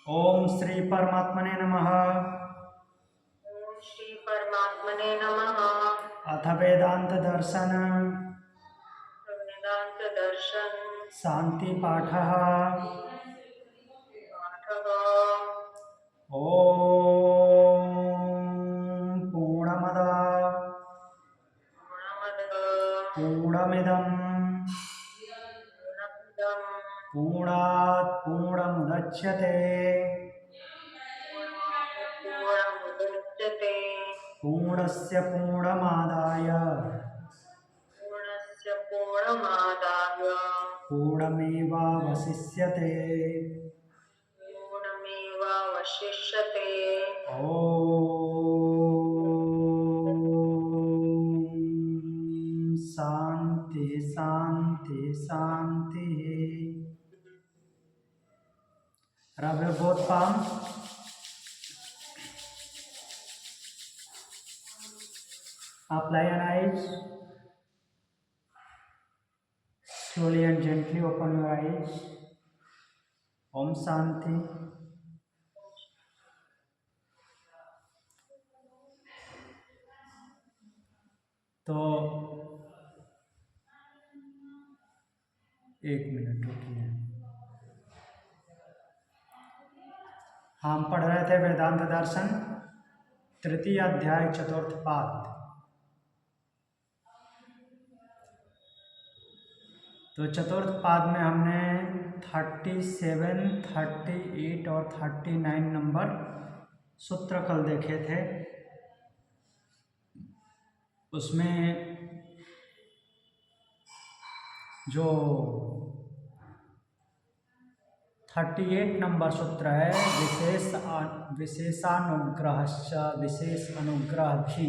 ओम श्री परमात्मने नमः। ओम श्री परमात्मने नमः। अथ वेदांत दर्शन वेदांत दर्शन शांति पाठः। पाठः। ओम पूर्णमद पूर्णमद पूर्णमिदं पूर्णमिदं पूर्णात् पूर्णमुदच्यते पूर्णात् पूर्णमुदच्यते पूर्णस्य पूर्णमादाय पूर्णस्य पूर्णमादाय पूर्णमेवावशिष्यते। पूर्णमेवावशिष्यते। ओम शांति शांति शांति। Rub your both palms. Apply your eyes. Slowly and gently open your eyes. Om Shanti. तो 1 मिनट रुकिए। हम पढ़ रहे थे वेदांत दर्शन तृतीय अध्याय चतुर्थ पाद। तो चतुर्थ पाद में हमने 37, 38 और 39 नंबर सूत्र कल देखे थे। उसमें जो 38 नंबर सूत्र है विशेषानुग्रहश्च विशेष अनुग्रह भी,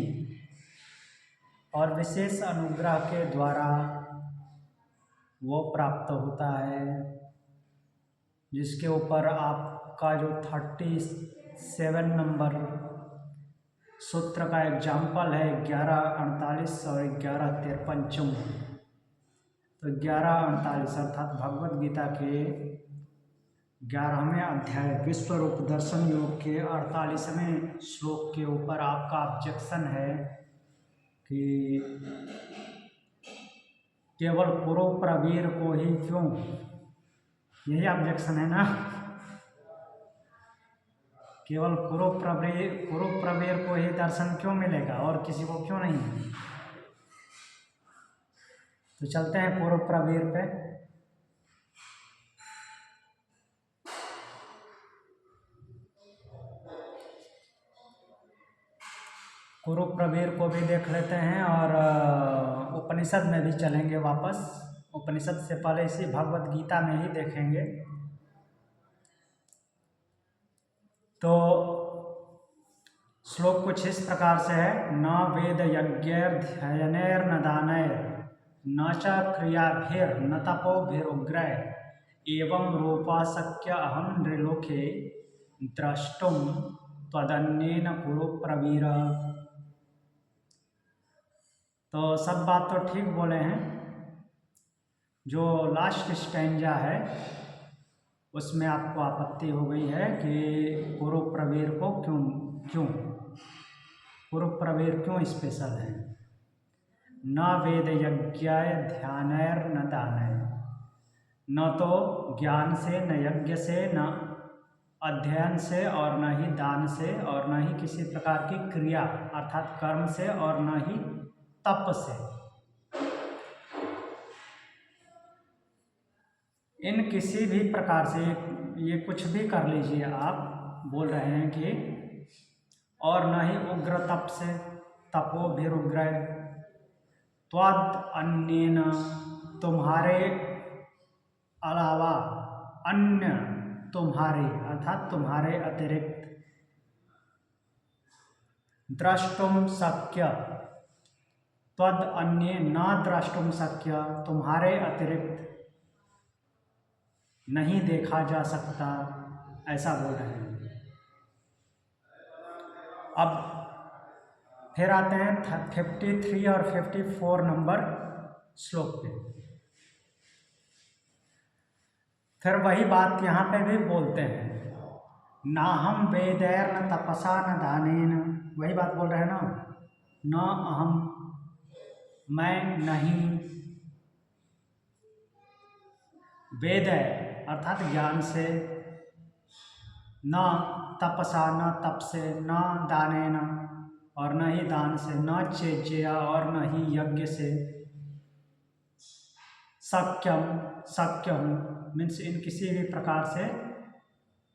और विशेष अनुग्रह के द्वारा वो प्राप्त होता है जिसके ऊपर आपका जो 37 नंबर सूत्र का एग्जाम्पल है 11:48 और 11:53। तो 11:48 अर्थात भगवद गीता के 11वें अध्याय विश्व रूप दर्शन योग के 48वें श्लोक के ऊपर आपका ऑब्जेक्शन है कि केवल कुरु प्रवीर को ही क्यों, यही ऑब्जेक्शन है ना। केवल कुरु प्रवीर को ही दर्शन क्यों मिलेगा और किसी को क्यों नहीं। तो चलते हैं कुरु प्रवीर पे। कुरु प्रवीर को भी देख लेते हैं और उपनिषद में भी चलेंगे वापस। उपनिषद से पहले इसी भगवद गीता में ही देखेंगे। तो श्लोक कुछ इस प्रकार से है। न वेद यज्ञैर्ध्ययनैर्न दानैर् न च क्रियाभिर्न तपोभिरुग्रैः एवं रूपाशक्य अहं नृलोके द्रष्टुं त्वदन्येन कुरु प्रवीर। तो सब बात तो ठीक बोले हैं। जो लास्ट स्टैंजा है उसमें आपको आपत्ति हो गई है कि कुरु प्रवीर को क्यों कुरु प्रवीर क्यों स्पेशल है। न वेद यज्ञाय ध्यानैर न दानैर, न तो ज्ञान से, न यज्ञ से, न अध्ययन से, और न ही दान से, और न ही किसी प्रकार की क्रिया अर्थात कर्म से, और न ही तप से। इन किसी भी प्रकार से ये कुछ भी कर लीजिए आप, बोल रहे हैं कि, और न ही उग्र तप से, तपो भिरुग्र त्वद अन्येन, तुम्हारे अलावा, अन्य तुम्हारे अर्थात तुम्हारे अतिरिक्त, द्रष्टुम शक्य, त्वद अन्य न द्रष्टुम शक्य, तुम्हारे अतिरिक्त नहीं देखा जा सकता, ऐसा बोल रहे हैं। अब फिर आते हैं 53 और 54 नंबर श्लोक पे। फिर वही बात यहाँ पे भी बोलते हैं ना हम वेदैर न तपसा न दानेन, वही बात बोल रहे हैं ना, न अहम, मैं नहीं, वेद अर्थात ज्ञान से, न तपसा न तप से, न दानेन और न ही दान से, न चेज्या और न ही यज्ञ से, सक्यम सक्य हूँ, मीन्स इन किसी भी प्रकार से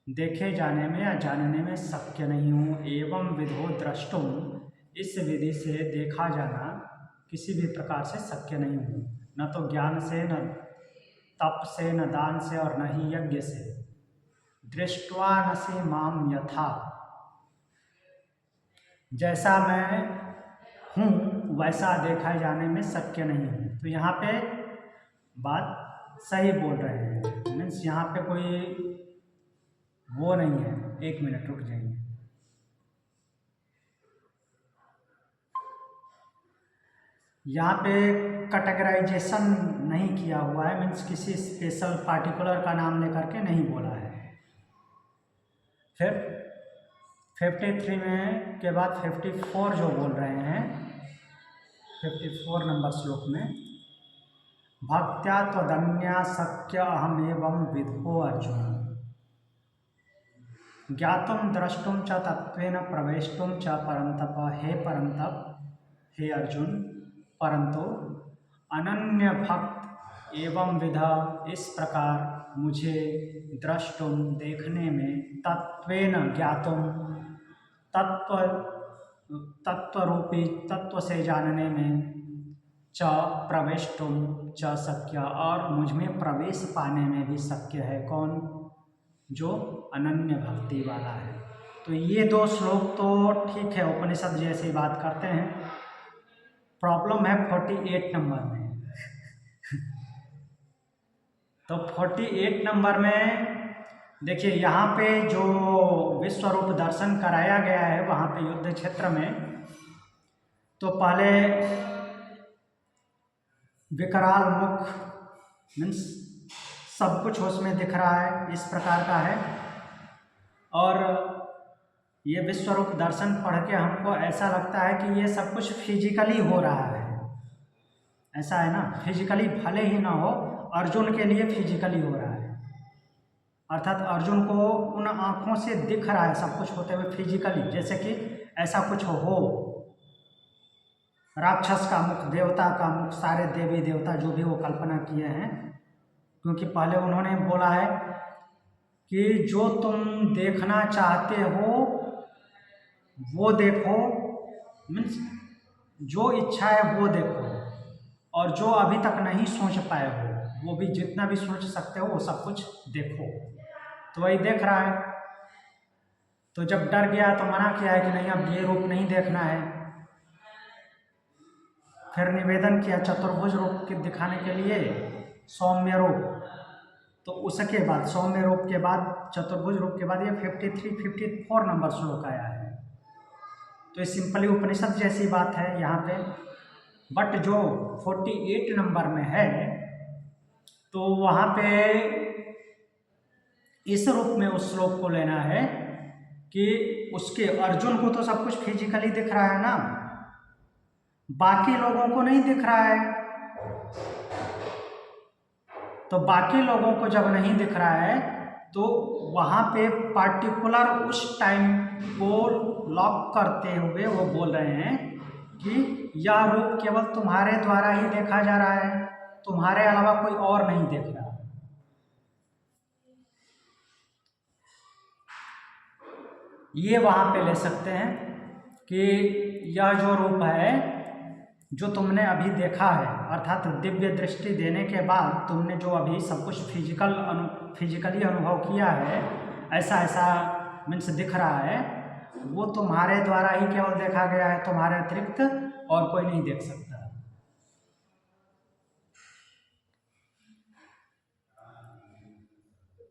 देखे जाने में या जानने में शक्य नहीं हूँ। एवं विधो द्रष्टुम, इस विधि से देखा जाना किसी भी प्रकार से शक्य नहीं हूँ, न तो ज्ञान से, न तप से, न दान से और न ही यज्ञ से। दृष्ट्वा नसि माम यथा, जैसा मैं हूँ वैसा देखा जाने में शक्य नहीं हूँ। तो यहाँ पे बात सही बोल रहे हैं, मीन्स यहाँ पे कोई वो नहीं है। एक मिनट रुक जाइए। यहाँ पे कैटेगराइजेशन नहीं किया हुआ है, मीन्स किसी स्पेशल पार्टिकुलर का नाम लेकर के नहीं बोला है। फिर 53 में के बाद 54 जो बोल रहे हैं, 54 नंबर श्लोक में, भक्त्या त्वदन्या शक्य अहमेवं विदो अर्जुन, ज्ञातुम द्रष्टुम च तत्वेन प्रवेष्टुम च परंतप, हे परंतप, हे अर्जुन, परंतु अनन्य भक्त एवं विधा, इस प्रकार मुझे द्रष्टुम देखने में, तत्वेन ज्ञातुम तत्वरूपी तत्व से जानने में, च प्रवेष्टुम च शक्य, और मुझ में प्रवेश पाने में भी शक्य है। कौन? जो अनन्य भक्ति वाला है। तो ये दो श्लोक तो ठीक है, उपनिषद जैसी बात करते हैं। प्रॉब्लम है 48 नंबर में। तो 48 नंबर में देखिए, यहाँ पे जो विश्व रूप दर्शन कराया गया है वहाँ पे युद्ध क्षेत्र में, तो पहले विकराल मुख, मीन्स सब कुछ उसमें दिख रहा है, इस प्रकार का है। और ये विश्वरूप दर्शन पढ़ के हमको ऐसा लगता है कि ये सब कुछ फिजिकली हो रहा है। ऐसा है ना, फिजिकली भले ही ना हो, अर्जुन के लिए फिजिकली हो रहा है। अर्थात अर्जुन को उन आँखों से दिख रहा है सब कुछ होते हुए फिजिकली, जैसे कि ऐसा कुछ हो, राक्षस का मुख, देवता का मुख, सारे देवी देवता जो भी वो कल्पना किए हैं। क्योंकि पहले उन्होंने बोला है कि जो तुम देखना चाहते हो वो देखो, मीन्स जो इच्छा है वो देखो, और जो अभी तक नहीं सोच पाए हो वो भी जितना भी सोच सकते हो वो सब कुछ देखो। तो वही देख रहा है। तो जब डर गया तो मना किया है कि नहीं, अब ये रूप नहीं देखना है। फिर निवेदन किया चतुर्भुज रूप के दिखाने के लिए, सौम्य रूप। तो उसके बाद सौम्य रूप के बाद, चतुर्भुज रूप के बाद ये 53-54 नंबर श्लोक आया है। तो ये सिंपली उपनिषद जैसी बात है यहाँ पे। बट जो 48 नंबर में है तो वहाँ पे इस रूप में उस श्लोक को लेना है कि उसके अर्जुन को तो सब कुछ फिजिकली दिख रहा है ना, बाकी लोगों को नहीं दिख रहा है। तो बाकी लोगों को जब नहीं दिख रहा है तो वहाँ पे पार्टिकुलर उस टाइम को लॉक करते हुए वो बोल रहे हैं कि यह रूप केवल तुम्हारे द्वारा ही देखा जा रहा है, तुम्हारे अलावा कोई और नहीं देख रहा। ये वहाँ पे ले सकते हैं कि यह जो रूप है जो तुमने अभी देखा है, अर्थात दिव्य दृष्टि देने के बाद तुमने जो अभी सब कुछ फिजिकली अनुभव किया है, ऐसा ऐसा मीन्स दिख रहा है, वो तुम्हारे द्वारा ही केवल देखा गया है, तुम्हारे अतिरिक्त और कोई नहीं देख सकता।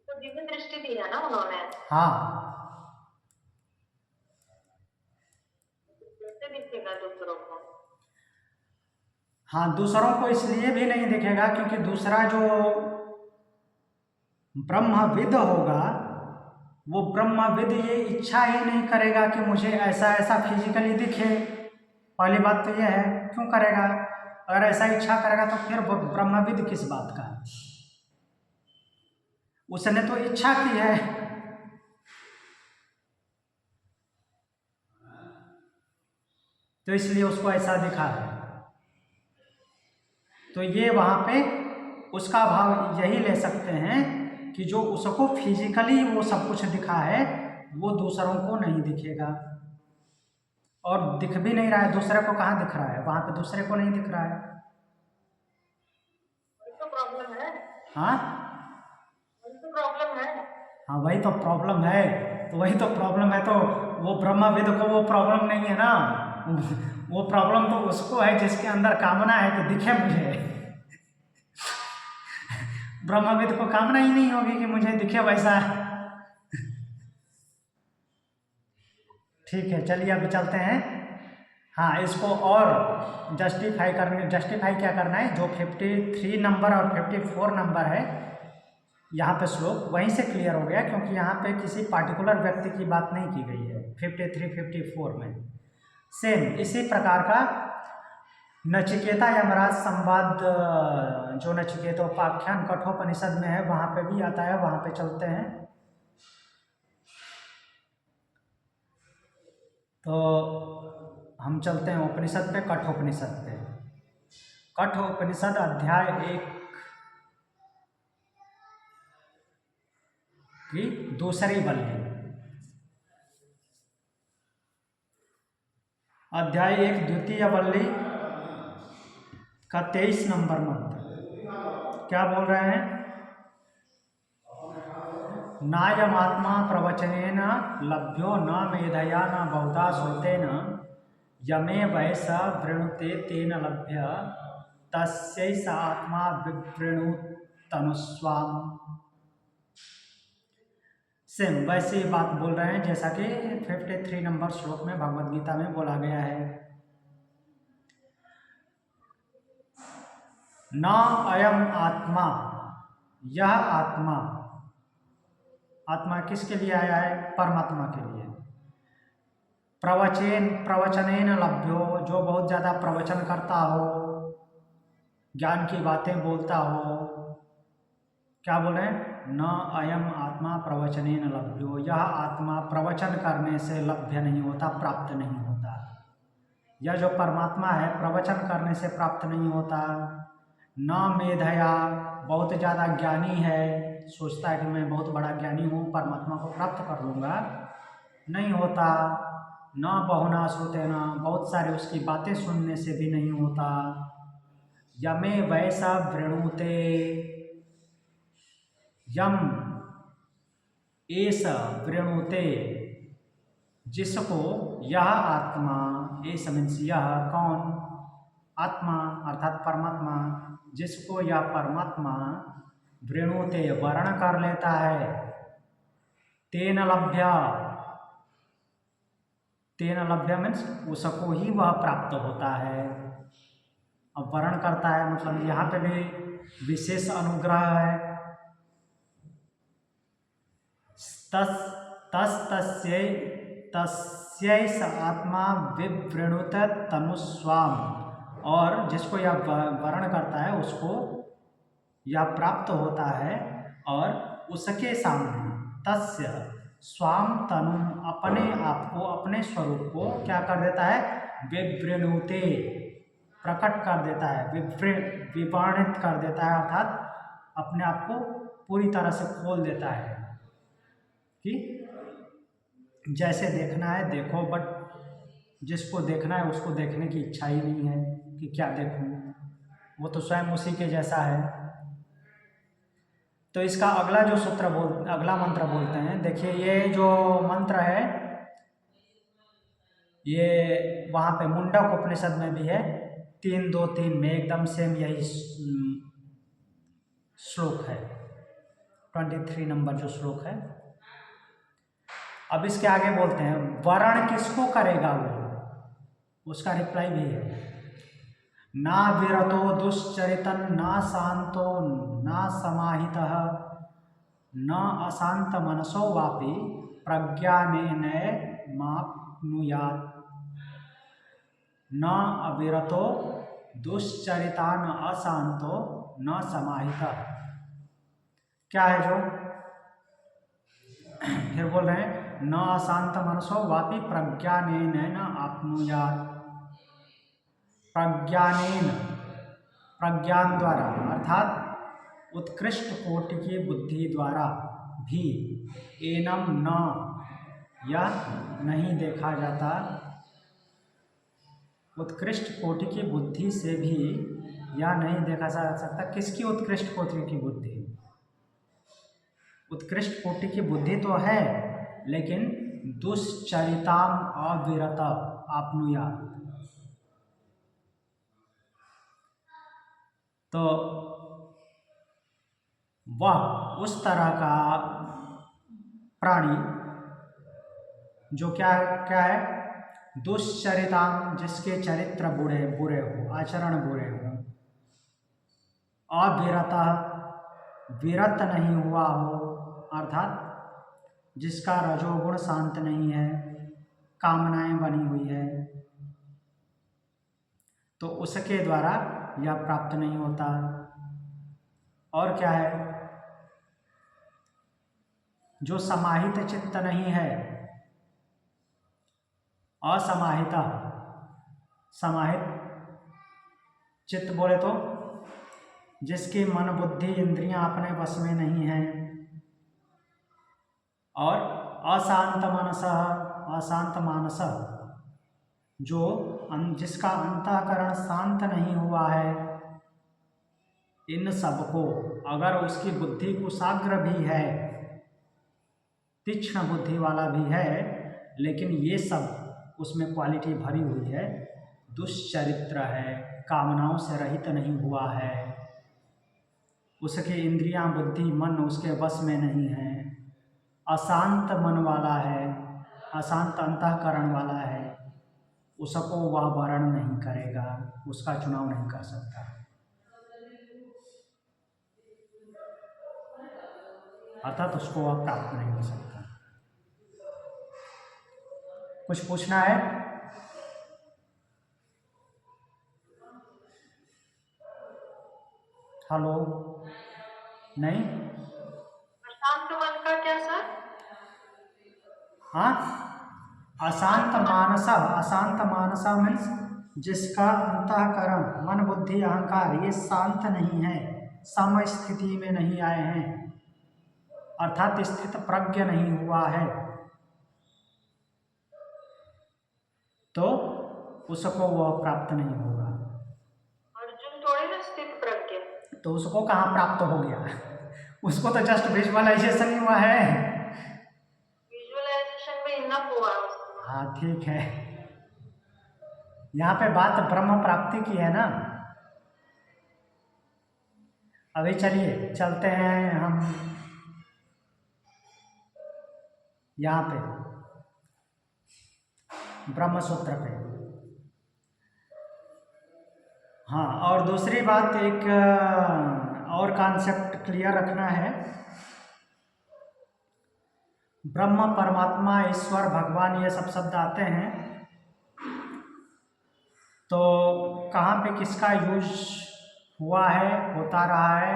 तो दिव्य दृष्टि दी है ना उन्होंने। हाँ, कैसे दिखेगा दूसरों को? हाँ, दूसरों को इसलिए भी नहीं दिखेगा क्योंकि दूसरा जो ब्रह्मविद होगा वो ब्रह्मविद ये इच्छा ही नहीं करेगा कि मुझे ऐसा ऐसा फिजिकली दिखे। पहली बात तो यह है, क्यों करेगा? अगर ऐसा इच्छा करेगा तो फिर वो ब्रह्मविद किस बात का? उसने तो इच्छा की है। तो इसलिए उसको ऐसा दिखा है। तो ये वहाँ पे उसका भाव यही ले सकते हैं कि जो उसको फिजिकली वो सब कुछ दिखा है वो दूसरों को नहीं दिखेगा, और दिख भी नहीं रहा है। दूसरे को कहाँ दिख रहा है? वहाँ पे दूसरे को नहीं दिख रहा है। तो प्रॉब्लम है। हाँ तो प्रॉब्लम है। हाँ, वही तो प्रॉब्लम है। तो वही तो प्रॉब्लम है। तो वो ब्रह्मविद को वो प्रॉब्लम नहीं है ना। वो प्रॉब्लम तो उसको है जिसके अंदर कामना है कि दिखे मुझे। ब्रह्मविद को कामना ही नहीं होगी कि मुझे दिखे वैसा। ठीक है, चलिए अभी चलते हैं। हाँ, इसको और जस्टिफाई क्या करना है? जो 53 नंबर और 54 नंबर है यहाँ पे श्लोक वहीं से क्लियर हो गया, क्योंकि यहाँ पे किसी पार्टिकुलर व्यक्ति की बात नहीं की गई है 53 54 में। सेम इसी प्रकार का नचिकेता यमराज संवाद, जो नचिकेतोपाख्यान कठोपनिषद में है, वहाँ पे भी आता है। वहाँ पे चलते हैं। तो हम चलते हैं उपनिषद पे, कठोपनिषद पे। कठोपनिषद अध्याय 1 की दूसरी वल्ली, अध्याय 1 द्वितीय वल्ली का 23 नंबर मंत्र क्या बोल रहे हैं? नायमात्मा प्रवचनेन लभ्यो न मेधया न बहुधा श्रुतेन यमे वैस वृणुते तेन लभ्य तस्यैष आत्मा विवृणुतनुस्वाम। सेम वैसे ही बात बोल रहे हैं जैसा कि 53 नंबर श्लोक में भगवद गीता में बोला गया है। न अयम आत्मा, यह आत्मा, आत्मा किसके लिए आया है? परमात्मा के लिए। प्रवचनेन लभ्यो, जो बहुत ज़्यादा प्रवचन करता हो, ज्ञान की बातें बोलता हो। क्या बोले? न अयम आत्मा प्रवचनेन लभ्यो, यह आत्मा प्रवचन करने से लभ्य नहीं होता, प्राप्त नहीं होता। यह जो परमात्मा है प्रवचन करने से प्राप्त नहीं होता। न मेधया, बहुत ज़्यादा ज्ञानी है, सोचता है कि मैं बहुत बड़ा ज्ञानी हूँ, परमात्मा को प्राप्त कर लूँगा, नहीं होता। न बहुना श्रुतेना, बहुत सारे उसकी बातें सुनने से भी नहीं होता। यमे वैसा वृणुते, यम एस वृणुते, जिसको यह आत्मा, एस मीन्स यह, कौन? आत्मा अर्थात परमात्मा, जिसको यह परमात्मा वृणुते वर्ण कर लेता है, तेन लभ्य, तेन लभ्य मीन्स उसको ही वह प्राप्त होता है। अब वर्ण करता है मतलब यहाँ पे भी विशेष अनुग्रह है। तस्यैष आत्मा विवृणुत तनुस्वाम, और जिसको यह वर्ण करता है उसको यह प्राप्त होता है, और उसके सामने तस्य स्वाम तनु, अपने आप को, अपने स्वरूप को क्या कर देता है? विवृणुते, प्रकट कर देता है, विवर्णित कर देता है, अर्थात अपने आप को पूरी तरह से खोल देता है कि जैसे देखना है देखो, बट जिसको देखना है उसको देखने की इच्छा ही नहीं है कि क्या देखूं, वो तो स्वयं उसी के जैसा है। तो इसका अगला जो अगला मंत्र बोलते हैं, देखिए ये जो मंत्र है ये वहाँ पे मुंडक उपनिषद में भी है, 3-2-3 में एकदम सेम यही श्लोक है, 23 नंबर जो श्लोक है। अब इसके आगे बोलते हैं वर्ण किसको करेगा वो, उसका रिप्लाई भी है। ना विरतो दुश्चरितन ना शांतो ना समाहितः न अशांत मनसो वापि प्रज्ञानेन माप्नुयात् न अविरतो दुश्चरितान अशांतो न समाहिता। क्या है जो फिर बोल रहे हैं, न अशांत मनसो वापि प्रज्ञानेन न आपनुयात्। प्रज्ञानेन, प्रज्ञान द्वारा अर्थात उत्कृष्ट कोटि की बुद्धि द्वारा भी एनम न, यह नहीं देखा जाता। उत्कृष्ट कोटि की बुद्धि से भी यह नहीं देखा जा सकता। किसकी उत्कृष्ट कोटि की बुद्धि? उत्कृष्ट कोटि की बुद्धि तो है, लेकिन दुश्चरिताम अविरत आपनुयात्। तो वह उस तरह का प्राणी जो क्या है, दुश्चरिताम, जिसके चरित्र बुरे हो, आचरण बुरे हो, अविरतः, विरत नहीं हुआ हो, अर्थात जिसका रजोगुण शांत नहीं है, कामनाएं बनी हुई है, तो उसके द्वारा यह प्राप्त नहीं होता। और क्या है, जो समाहित चित्त नहीं है, असमाहिता, समाहित चित्त बोले तो जिसकी मन बुद्धि इंद्रियां अपने वश में नहीं है, और अशांत मनस, अशांत मानस, जो जिसका अंतःकरण शांत नहीं हुआ है, इन सबको, अगर उसकी बुद्धि कुशाग्र भी है, तीक्ष्ण बुद्धि वाला भी है, लेकिन ये सब उसमें क्वालिटी भरी हुई है, दुश्चरित्र है, कामनाओं से रहित नहीं हुआ है, उसके इंद्रियां, बुद्धि, मन उसके वश में नहीं है, अशांत मन वाला है, अशांत अंतःकरण वाला है, उसको वह वर्ण नहीं करेगा, उसका चुनाव नहीं कर सकता। अर्थात उसको वह प्राप्त नहीं हो सकता। कुछ पूछना है? हेलो? नहीं? अशांत मन का क्या सर? हाँ, अशांत मानस, अशांत मानसा मीन्स जिसका अंतःकरण, मन, बुद्धि, अहंकार ये शांत नहीं है, सम स्थिति में नहीं आए हैं, अर्थात स्थित प्रज्ञ नहीं हुआ है, तो उसको वह प्राप्त नहीं होगा। अर्जुन थोड़ी ना स्थित प्रज्ञ, तो उसको कहाँ प्राप्त हो गया? उसको तो जस्ट विजुअलाइजेशन ही हुआ है। विजुअलाइजेशन में इनफ हुआ उसको। हाँ ठीक है, यहाँ पे बात ब्रह्म प्राप्ति की है ना। अभी चलिए चलते हैं हम यहाँ पे ब्रह्म सूत्र पे। हाँ, और दूसरी बात, एक और कॉन्सेप्ट क्लियर रखना है। ब्रह्म, परमात्मा, ईश्वर, भगवान ये सब शब्द आते हैं, तो कहाँ पे किसका यूज हुआ है, होता रहा है,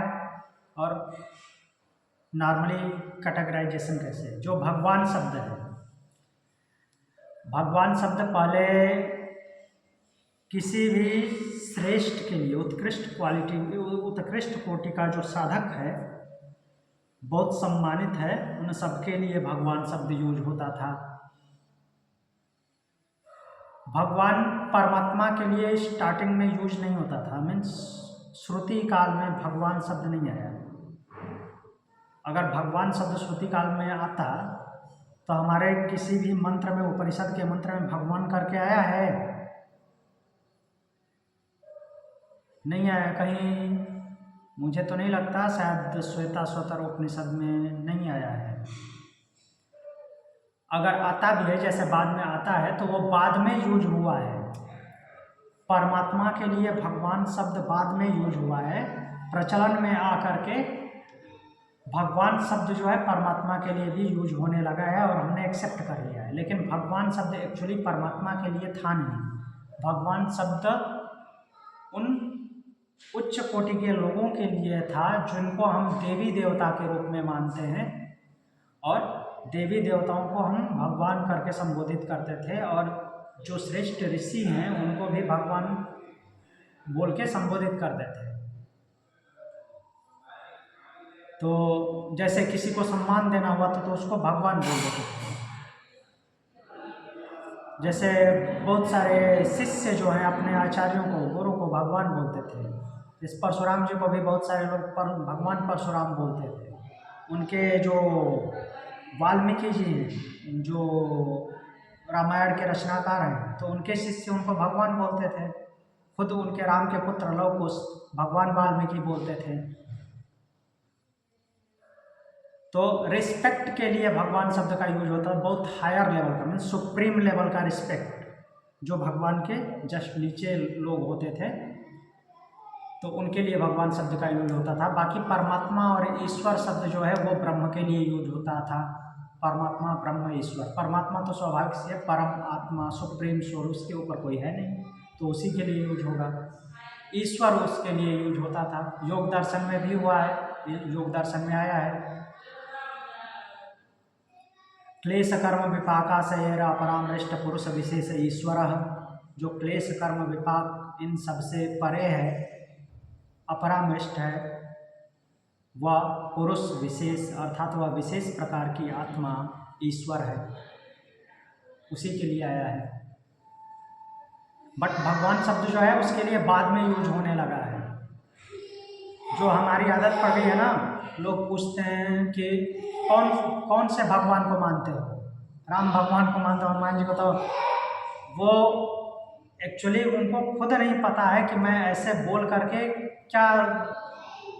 और नॉर्मली कैटेगराइजेशन कैसे? जो भगवान शब्द है, भगवान शब्द पहले किसी भी श्रेष्ठ के लिए, उत्कृष्ट क्वालिटी, उत्कृष्ट कोटि का जो साधक है, बहुत सम्मानित है, उन सबके लिए भगवान शब्द यूज होता था। भगवान, परमात्मा के लिए स्टार्टिंग में यूज नहीं होता था, मीन्स श्रुति काल में भगवान शब्द नहीं आया। अगर भगवान शब्द श्रुति काल में आता तो हमारे किसी भी मंत्र में, उपनिषद के मंत्र में भगवान करके आया है? नहीं आया कहीं, मुझे तो नहीं लगता, शायद श्वेताश्वतर उपनिषद में नहीं आया है। अगर आता भी है, जैसे बाद में आता है, तो वो बाद में यूज हुआ है। परमात्मा के लिए भगवान शब्द बाद में यूज हुआ है, प्रचलन में आकर के भगवान शब्द जो है परमात्मा के लिए भी यूज होने लगा है और हमने एक्सेप्ट कर लिया है, लेकिन भगवान शब्द एक्चुअली परमात्मा के लिए था नहीं। भगवान शब्द उन उच्च कोटि के लोगों के लिए था जिनको हम देवी देवता के रूप में मानते हैं, और देवी देवताओं को हम भगवान करके संबोधित करते थे, और जो श्रेष्ठ ऋषि हैं उनको भी भगवान बोल के संबोधित करते थे। तो जैसे किसी को सम्मान देना हुआ तो उसको भगवान बोल देते थे। जैसे बहुत सारे शिष्य जो हैं अपने आचार्यों को, गुरु को भगवान बोलते थे। इस परशुराम जी को भी बहुत सारे लोग भगवान परशुराम बोलते थे। उनके जो वाल्मीकि जी हैं, जो रामायण के रचनाकार हैं, तो उनके शिष्य उनको भगवान बोलते थे। खुद उनके राम के पुत्र लव कुश भगवान वाल्मीकि बोलते थे। तो रिस्पेक्ट के लिए भगवान शब्द का यूज होता है, बहुत हायर लेवल का, मीन्स सुप्रीम लेवल का रिस्पेक्ट, जो भगवान के जस्ट नीचे लोग होते थे तो उनके लिए भगवान शब्द का यूज होता था। बाकी परमात्मा और ईश्वर शब्द जो है वो ब्रह्म के लिए यूज होता था। परमात्मा, ब्रह्म, ईश्वर। परमात्मा तो स्वाभाविक से परम आत्मा, सुप्रीम सोल, उसके ऊपर कोई है नहीं, तो उसी के लिए यूज होगा। ईश्वर उसके लिए यूज होता था। योग दर्शन में भी हुआ है, योग दर्शन में आया है, क्लेश कर्म विपाका से अपरामृष्ट पुरुष विशेष ईश्वर। जो क्लेश कर्म विपाक इन सबसे परे है, अपरामृष्ट है, वह पुरुष विशेष अर्थात वह विशेष प्रकार की आत्मा ईश्वर है, उसी के लिए आया है। बट भगवान शब्द जो है उसके लिए बाद में यूज होने लगा है। जो हमारी आदत पड़ गई है ना, लोग पूछते हैं कि कौन से भगवान को मानते हो? राम भगवान को मानते हो, हनुमान जी को? तो वो एक्चुअली उनको खुद नहीं पता है कि मैं ऐसे बोल करके क्या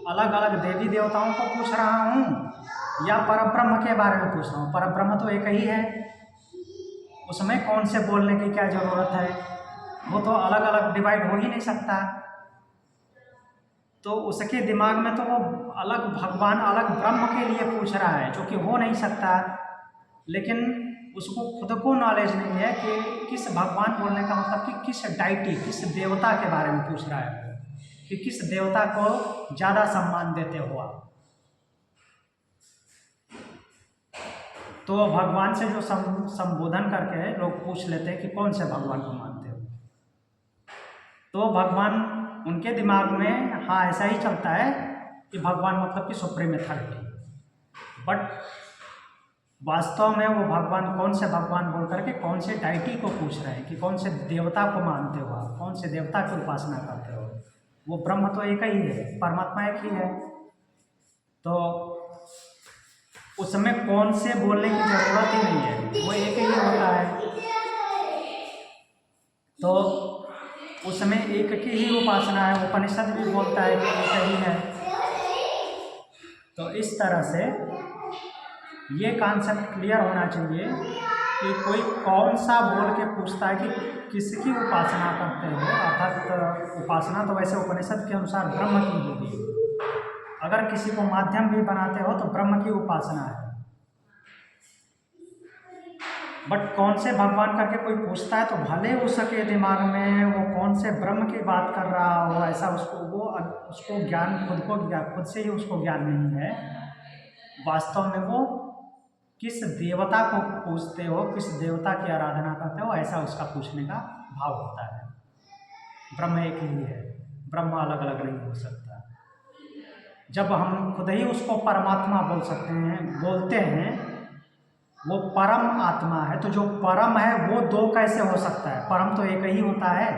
अलग अलग देवी देवताओं को पूछ रहा हूँ या परब्रह्म के बारे में पूछ रहा हूँ। परब्रह्म तो एक ही है, उसमें कौन से बोलने की क्या ज़रूरत है? वो तो अलग अलग डिवाइड हो ही नहीं सकता। तो उसके दिमाग में तो वो अलग भगवान, अलग ब्रह्म के लिए पूछ रहा है, जो कि हो नहीं सकता। लेकिन उसको खुद को नॉलेज नहीं है कि किस भगवान बोलने का मतलब कि किस डाइटी, किस देवता के बारे में पूछ रहा है, कि किस देवता को ज़्यादा सम्मान देते हो आप। तो भगवान से जो संबोधन करके लोग पूछ लेते हैं कि कौन से भगवान को मानते हो, तो भगवान उनके दिमाग में हाँ ऐसा ही चलता है कि भगवान मतलब कि सुप्रीम अथॉरिटी। बट वास्तव में वो भगवान कौन से भगवान बोल करके कौन से डाइटी को पूछ रहे हैं, कि कौन से देवता को मानते हो आप, कौन से देवता की उपासना करते हो। वो ब्रह्म तो एक ही है, परमात्मा एक ही है, तो उसमें कौन से बोलने की जरूरत ही नहीं है, वो एक ही होता है। तो उसमें एक की ही उपासना है। उपनिषद भी बोलता है कि एक ही है। तो इस तरह से ये कॉन्सेप्ट क्लियर होना चाहिए कि कोई कौन सा बोल के पूछता है कि किसकी उपासना करते हो, अर्थात उपासना तो वैसे उपनिषद के अनुसार ब्रह्म की होगी। अगर किसी को माध्यम भी बनाते हो तो ब्रह्म की उपासना है। बट कौन से भगवान करके कोई पूछता है तो भले उसके दिमाग में वो कौन से ब्रह्म की बात कर रहा हो, ऐसा उसको ज्ञान खुद से ही उसको ज्ञान नहीं है। वास्तव में वो किस देवता को पूछते हो, किस देवता की आराधना करते हो, ऐसा उसका पूछने का भाव होता है। ब्रह्म एक ही है, ब्रह्म अलग अलग नहीं हो सकता। जब हम खुद ही उसको परमात्मा बोलते हैं, वो परम आत्मा है, तो जो परम है वो दो कैसे हो सकता है? परम तो एक ही होता है।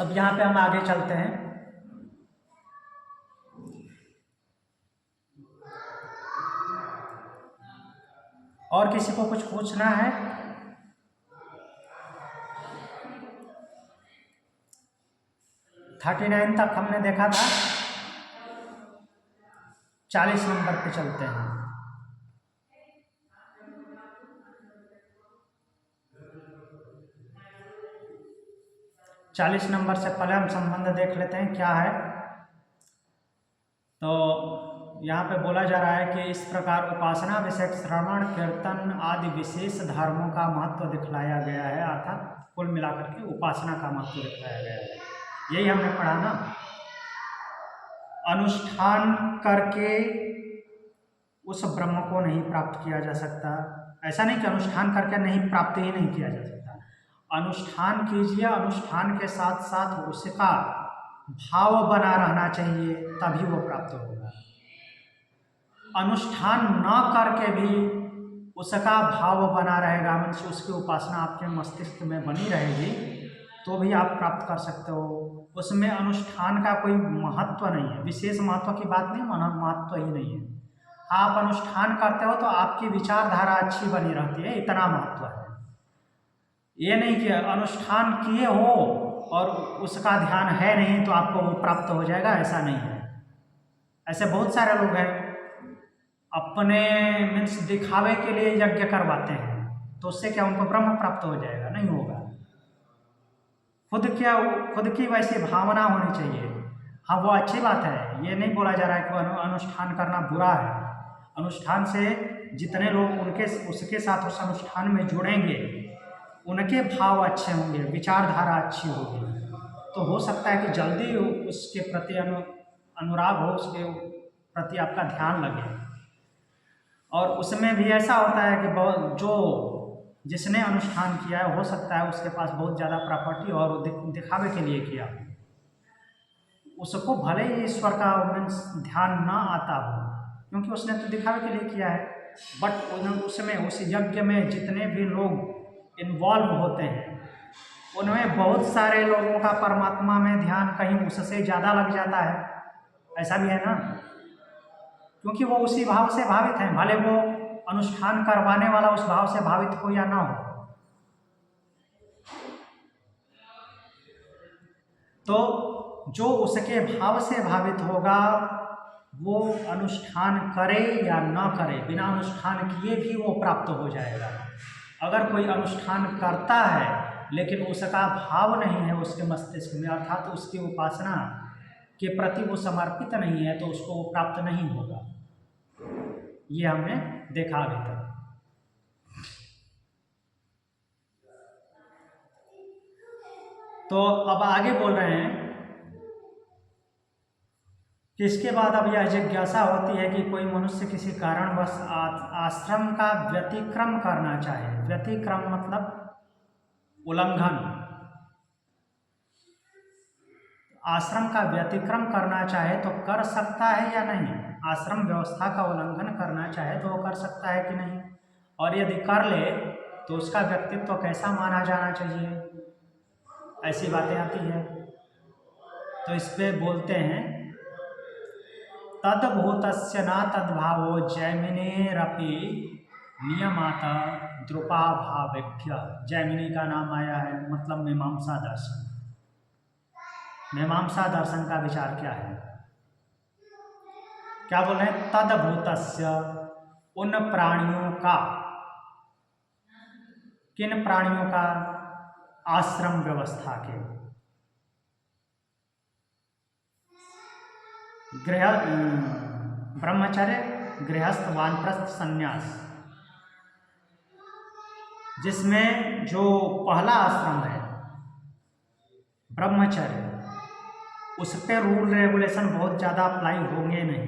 अब यहाँ पे हम आगे चलते हैं। और किसी को कुछ पूछना है? 39 तक हमने देखा था, 40 नंबर पे चलते हैं। 40 नंबर से पहले हम संबंध देख लेते हैं क्या है। तो यहाँ पे बोला जा रहा है कि इस प्रकार उपासना विषयक श्रवण कीर्तन आदि विशेष धर्मों का महत्व दिखलाया गया है, अर्थात कुल मिलाकर के उपासना का महत्व दिखलाया गया है। यही हमने पढ़ा ना, अनुष्ठान करके उस ब्रह्म को नहीं प्राप्त किया जा सकता। ऐसा नहीं कि अनुष्ठान करके नहीं प्राप्त ही नहीं किया जा सकता, अनुष्ठान कीजिए, अनुष्ठान के साथ साथ उसका भाव बना रहना चाहिए, तभी वो प्राप्त होगा। अनुष्ठान न करके भी उसका भाव बना रहेगा, मीन्स उसकी उपासना आपके मस्तिष्क में बनी रहेगी, तो भी आप प्राप्त कर सकते हो। उसमें अनुष्ठान का कोई महत्व नहीं है, विशेष महत्व की बात नहीं, महत्व ही नहीं है। आप अनुष्ठान करते हो तो आपकी विचारधारा अच्छी बनी रहती है, इतना महत्व है। ये नहीं कि अनुष्ठान किए हो और उसका ध्यान है नहीं तो आपको वो प्राप्त हो जाएगा, ऐसा नहीं है। ऐसे बहुत सारे लोग हैं अपने मीन्स दिखावे के लिए यज्ञ करवाते हैं, तो उससे क्या उनको ब्रह्म प्राप्त हो जाएगा? नहीं होगा। खुद की वैसी भावना होनी चाहिए। हाँ, वो अच्छी बात है, ये नहीं बोला जा रहा है कि अनुष्ठान करना बुरा है। अनुष्ठान से जितने लोग उसके साथ उस अनुष्ठान में जुड़ेंगे, उनके भाव अच्छे होंगे, विचारधारा अच्छी होगी, तो हो सकता है कि जल्दी उसके प्रति अनुराग हो, उसके प्रति आपका ध्यान लगे। और उसमें भी ऐसा होता है कि जो जिसने अनुष्ठान किया है, हो सकता है उसके पास बहुत ज़्यादा प्रॉपर्टी और दिखावे के लिए किया, उसको भले ही ईश्वर का मीन्स ध्यान ना आता हो, क्योंकि उसने तो दिखावे के लिए किया है। बट उसमें उस यज्ञ में जितने भी लोग इन्वॉल्व होते हैं, उनमें बहुत सारे लोगों का परमात्मा में ध्यान कहीं उससे ज़्यादा लग जाता है। ऐसा भी है ना, क्योंकि वो उसी भाव से भावित हैं, भले वो अनुष्ठान करवाने वाला उस भाव से भावित हो या ना हो। तो जो उसके भाव से भावित होगा, वो अनुष्ठान करे या ना करे, बिना अनुष्ठान किए भी वो प्राप्त हो जाएगा। अगर कोई अनुष्ठान करता है लेकिन उसका भाव नहीं है उसके मस्तिष्क में, अर्थात उसकी उपासना के प्रति वो समर्पित नहीं है, तो उसको वो प्राप्त नहीं होगा। ये हमने देखा अभी तक। तो अब आगे बोल रहे हैं कि इसके बाद अब यह जिज्ञासा होती है कि कोई मनुष्य किसी कारणवश आश्रम का व्यतिक्रम करना चाहे। व्यतिक्रम मतलब उल्लंघन। आश्रम का व्यतिक्रम करना चाहे तो कर सकता है या नहीं? आश्रम व्यवस्था का उल्लंघन करना चाहे तो वो कर सकता है कि नहीं? और यदि कर ले तो उसका व्यक्तित्व कैसा माना जाना चाहिए? ऐसी बातें आती है। तो इस पे बोलते हैं, तद्भूतस्य न तद्भावो जैमिनेरपि नियमात द्रुपाभावेभ्य। जैमिनी का नाम आया है, मतलब मीमांसा दर्शन। मीमांसा दर्शन का विचार क्या है? क्या बोल रहे हैं? तद्भूतस्य, उन प्राणियों का। किन प्राणियों का? आश्रम व्यवस्था के। ब्रह्मचर्य, गृहस्थ, वानप्रस्थ, संन्यास, जिसमें जो पहला आश्रम है ब्रह्मचर्य, उस पर रूल रेगुलेशन बहुत ज़्यादा अप्लाई होंगे नहीं।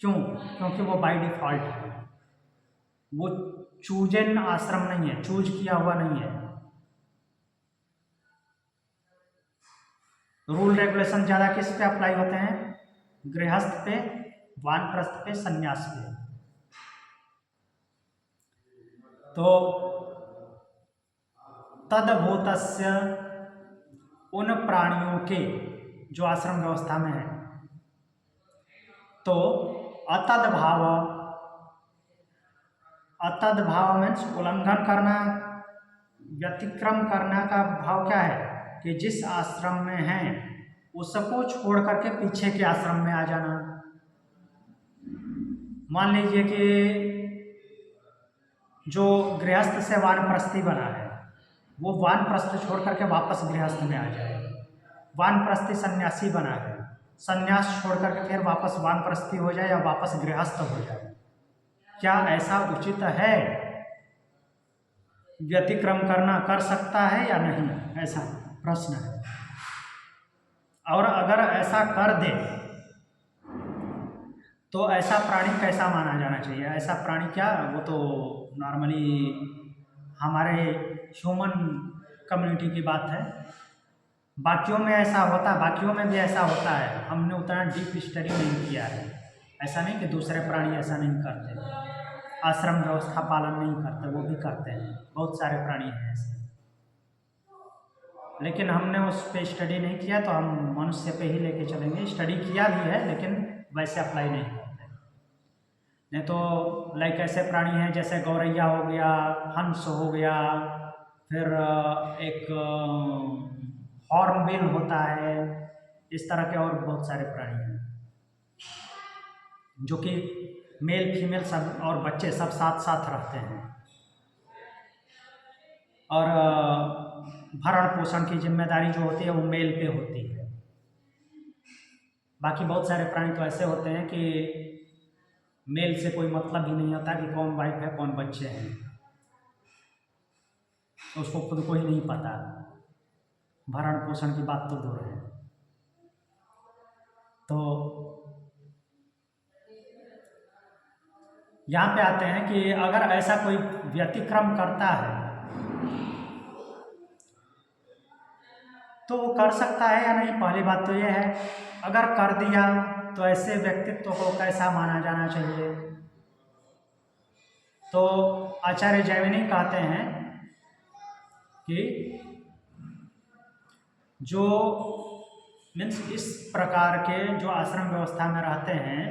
क्यों? क्योंकि वो बाय डिफ़ॉल्ट है, वो चूजन आश्रम नहीं है, चूज किया हुआ नहीं है। रूल रेगुलेशन ज़्यादा किस पे अप्लाई होते हैं? गृहस्थ पे, वानप्रस्थ पे, संन्यास पे। तो तद्भूतस्य, उन प्राणियों के जो आश्रम व्यवस्था में है, तो अतद्भाव, अतद्भाव मीन्स उल्लंघन करना, व्यतिक्रम करना का भाव क्या है? कि जिस आश्रम में है उसको छोड़ करके पीछे के आश्रम में आ जाना। मान लीजिए कि जो गृहस्थ से वानप्रस्थी बना है, वो वानप्रस्थ छोड़ करके वापस गृहस्थ में आ जाए। वानप्रस्थी सन्यासी बना है, सन्यास छोड़ करके फिर वापस वानप्रस्थी हो जाए या वापस गृहस्थ हो जाए। क्या ऐसा उचित है? व्यतिक्रम करना कर सकता है या नहीं, ऐसा प्रश्न है। और अगर ऐसा कर दे तो ऐसा प्राणी कैसा माना जाना चाहिए? ऐसा प्राणी क्या, वो तो नॉर्मली हमारे ह्यूमन कम्युनिटी की बात है। बाकियों में ऐसा होता, बाकियों में भी ऐसा होता है, हमने उतना डीप स्टडी नहीं किया है। ऐसा नहीं कि दूसरे प्राणी ऐसा नहीं करते, आश्रम व्यवस्था पालन नहीं करते, वो भी करते हैं, बहुत सारे प्राणी हैं ऐसे। लेकिन हमने उस पर स्टडी नहीं किया तो हम मनुष्य पे ही लेके चलेंगे। स्टडी किया भी है लेकिन वैसे अप्लाई नहीं करते। नहीं तो लाइक ऐसे प्राणी हैं जैसे गौरैया हो गया, हंस हो गया, फिर एक हॉर्नबिल होता है, इस तरह के और बहुत सारे प्राणी हैं जो कि मेल फीमेल सब और बच्चे सब साथ साथ रहते हैं और भरण पोषण की जिम्मेदारी जो होती है वो मेल पे होती है। बाकी बहुत सारे प्राणी तो ऐसे होते हैं कि मेल से कोई मतलब ही नहीं होता कि कौन वाइफ है कौन बच्चे हैं, तो उसको खुद को ही नहीं पता। भरण पोषण की बात तो दूर है। तो यहाँ पे आते हैं कि अगर ऐसा कोई व्यतिक्रम करता है तो वो कर सकता है या नहीं। पहली बात तो ये है, अगर कर दिया तो ऐसे व्यक्तित्व को कैसा माना जाना चाहिए। तो आचार्य जैमिनी कहते हैं कि जो मीन्स इस प्रकार के जो आश्रम व्यवस्था में रहते हैं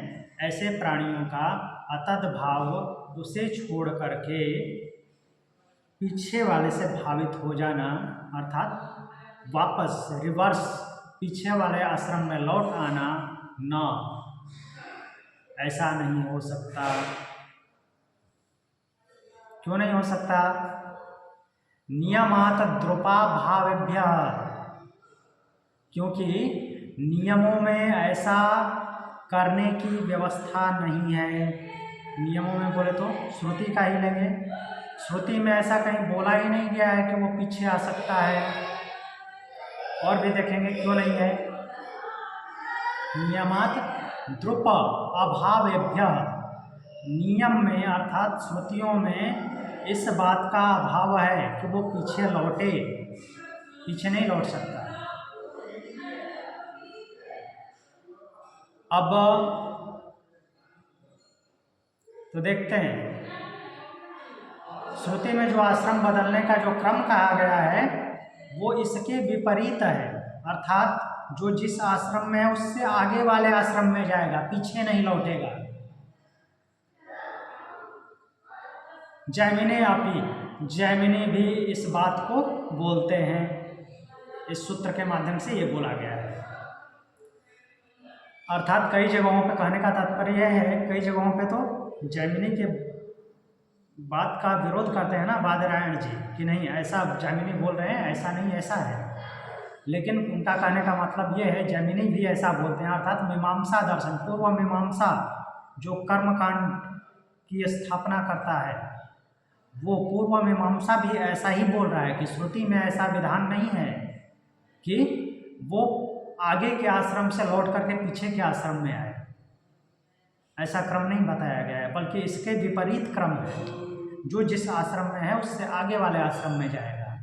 ऐसे प्राणियों का अतद भाव उसे छोड़ करके पीछे वाले से भावित हो जाना, अर्थात वापस रिवर्स पीछे वाले आश्रम में लौट आना, न, ऐसा नहीं हो सकता। क्यों नहीं हो सकता? नियमात द्रुपाभावेभ्य, क्योंकि नियमों में ऐसा करने की व्यवस्था नहीं है। नियमों में बोले तो श्रुति का ही लेंगे, श्रुति में ऐसा कहीं बोला ही नहीं गया है कि वो पीछे आ सकता है। और भी देखेंगे क्यों नहीं है। नियमात द्रुप अभावेभ्य, नियम में अर्थात श्रुतियों में इस बात का अभाव है कि वो पीछे लौटे, पीछे नहीं लौट सकता। अब तो देखते हैं, श्रुति में जो आश्रम बदलने का जो क्रम कहा गया है वो इसके विपरीत है, अर्थात जो जिस आश्रम में है उससे आगे वाले आश्रम में जाएगा, पीछे नहीं लौटेगा। जैमिनी भी इस बात को बोलते हैं, इस सूत्र के माध्यम से ये बोला गया है। अर्थात कई जगहों पे कहने का तात्पर्य है, कई जगहों पे तो जैमिनी के बात का विरोध करते हैं ना बादरायण जी कि नहीं ऐसा जैमिनी बोल रहे हैं, ऐसा नहीं ऐसा है। लेकिन उनका कहने का मतलब ये है, जैमिनी भी ऐसा बोलते हैं, अर्थात मीमांसा दर्शन, पूर्व मीमांसा जो कर्मकांड की स्थापना करता है वो पूर्व मीमांसा भी ऐसा ही बोल रहा है कि श्रुति में ऐसा विधान नहीं है कि वो आगे के आश्रम से लौट करके पीछे के आश्रम में आए। ऐसा क्रम नहीं बताया गया है, बल्कि इसके विपरीत क्रम है, जो जिस आश्रम में है उससे आगे वाले आश्रम में जाएगा।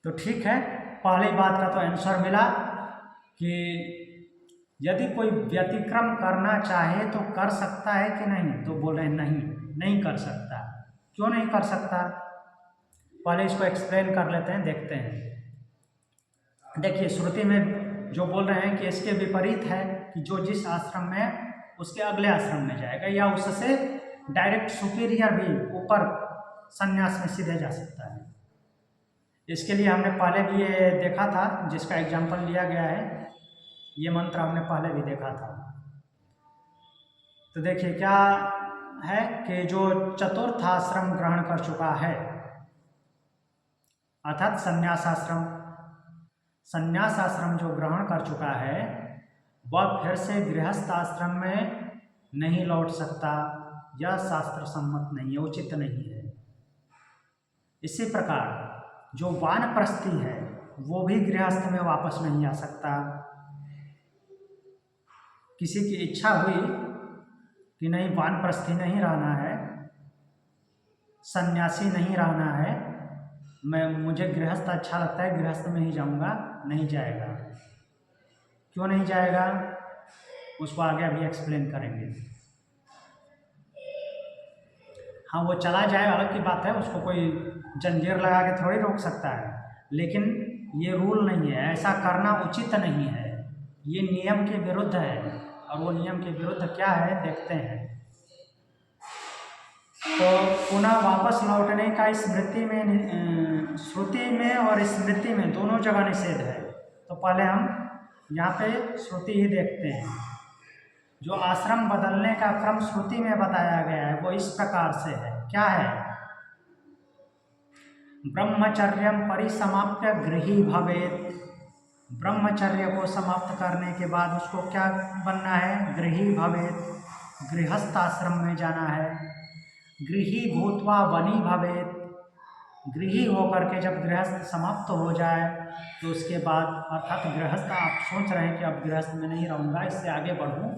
तो ठीक है, पहली बात का तो आंसर मिला कि यदि कोई व्यतिक्रम करना चाहे तो कर सकता है कि नहीं, तो बोल रहे हैं नहीं कर सकता। क्यों नहीं कर सकता? पहले इसको एक्सप्लेन कर लेते हैं, देखते हैं। देखिए, श्रुति में जो बोल रहे हैं कि इसके विपरीत है कि जो जिस आश्रम में उसके अगले आश्रम में जाएगा, या उससे डायरेक्ट सुपीरियर भी ऊपर संन्यास में सीधे जा सकता है। इसके लिए हमने पहले भी ये देखा था, जिसका एग्जाम्पल लिया गया है, ये मंत्र हमने पहले भी देखा था। तो देखिए क्या है कि जो चतुर्थ आश्रम ग्रहण कर चुका है अर्थात संन्यासाश्रम। संन्यास आश्रम जो ग्रहण कर चुका है वह फिर से गृहस्थ आश्रम में नहीं लौट सकता। यह शास्त्र सम्मत नहीं है, उचित नहीं है। इसी प्रकार जो वानप्रस्थी है वो भी गृहस्थ में वापस नहीं आ सकता। किसी की इच्छा हुई कि नहीं वानप्रस्थी नहीं रहना है, सन्यासी नहीं रहना है, मुझे गृहस्थ अच्छा लगता है, गृहस्थ में ही जाऊंगा, नहीं जाएगा। क्यों नहीं जाएगा उसको आगे अभी एक्सप्लेन करेंगे। हाँ, वो चला जाए अलग की बात है, उसको कोई जंजीर लगा के थोड़ी रोक सकता है, लेकिन ये रूल नहीं है, ऐसा करना उचित नहीं है, ये नियम के विरुद्ध है। और वो नियम के विरुद्ध क्या है देखते हैं। तो पुनः वापस लौटने का स्मृति में, श्रुति में और स्मृति में दोनों जगह निषेध है। तो पहले हम यहाँ पे श्रुति ही देखते हैं। जो आश्रम बदलने का क्रम श्रुति में बताया गया है वो इस प्रकार से है। क्या है? ब्रह्मचर्यम परिसमाप्य गृही भवेत्। ब्रह्मचर्य को समाप्त करने के बाद उसको क्या बनना है? गृही भवेत्, गृहस्थ आश्रम में जाना है। गृही भूत्वा वनी भवेत्, गृही होकर के जब गृहस्थ समाप्त हो जाए तो उसके बाद, अर्थात गृहस्थ आप सोच रहे हैं कि अब गृहस्थ में नहीं रहूँगा, इससे आगे बढ़ूँ,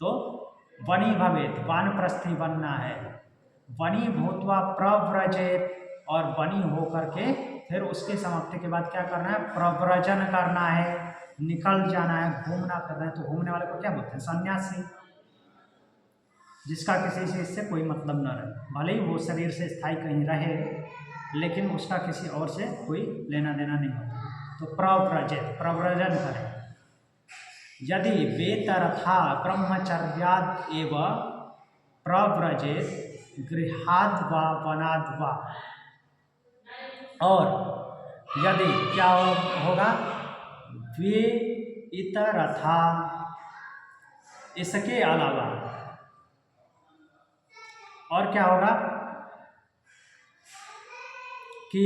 तो वनी भवेत्, वानप्रस्थी बनना है। वनी भूत्वा प्रव्रजेत्, और वनी होकर के फिर उसकी समाप्ति के बाद क्या करना है? प्रव्रजन करना है, निकल जाना है, घूमना करना है। तो घूमने वाले को क्या बोलते हैं? सन्यासी। जिसका किसी चीज़ से कोई मतलब न रहे, भले ही वो शरीर से स्थायी कहीं रहे, लेकिन उसका किसी और से कोई लेना देना नहीं होता। तो प्रव्रजेत, प्रव्रजन करें। यदि वेतरथा ब्रह्मचर्याद एव प्रव्रजेत गृहाद वा वनाद वा, और यदि क्या होगा? वे इतरथा, इसके अलावा और क्या होगा कि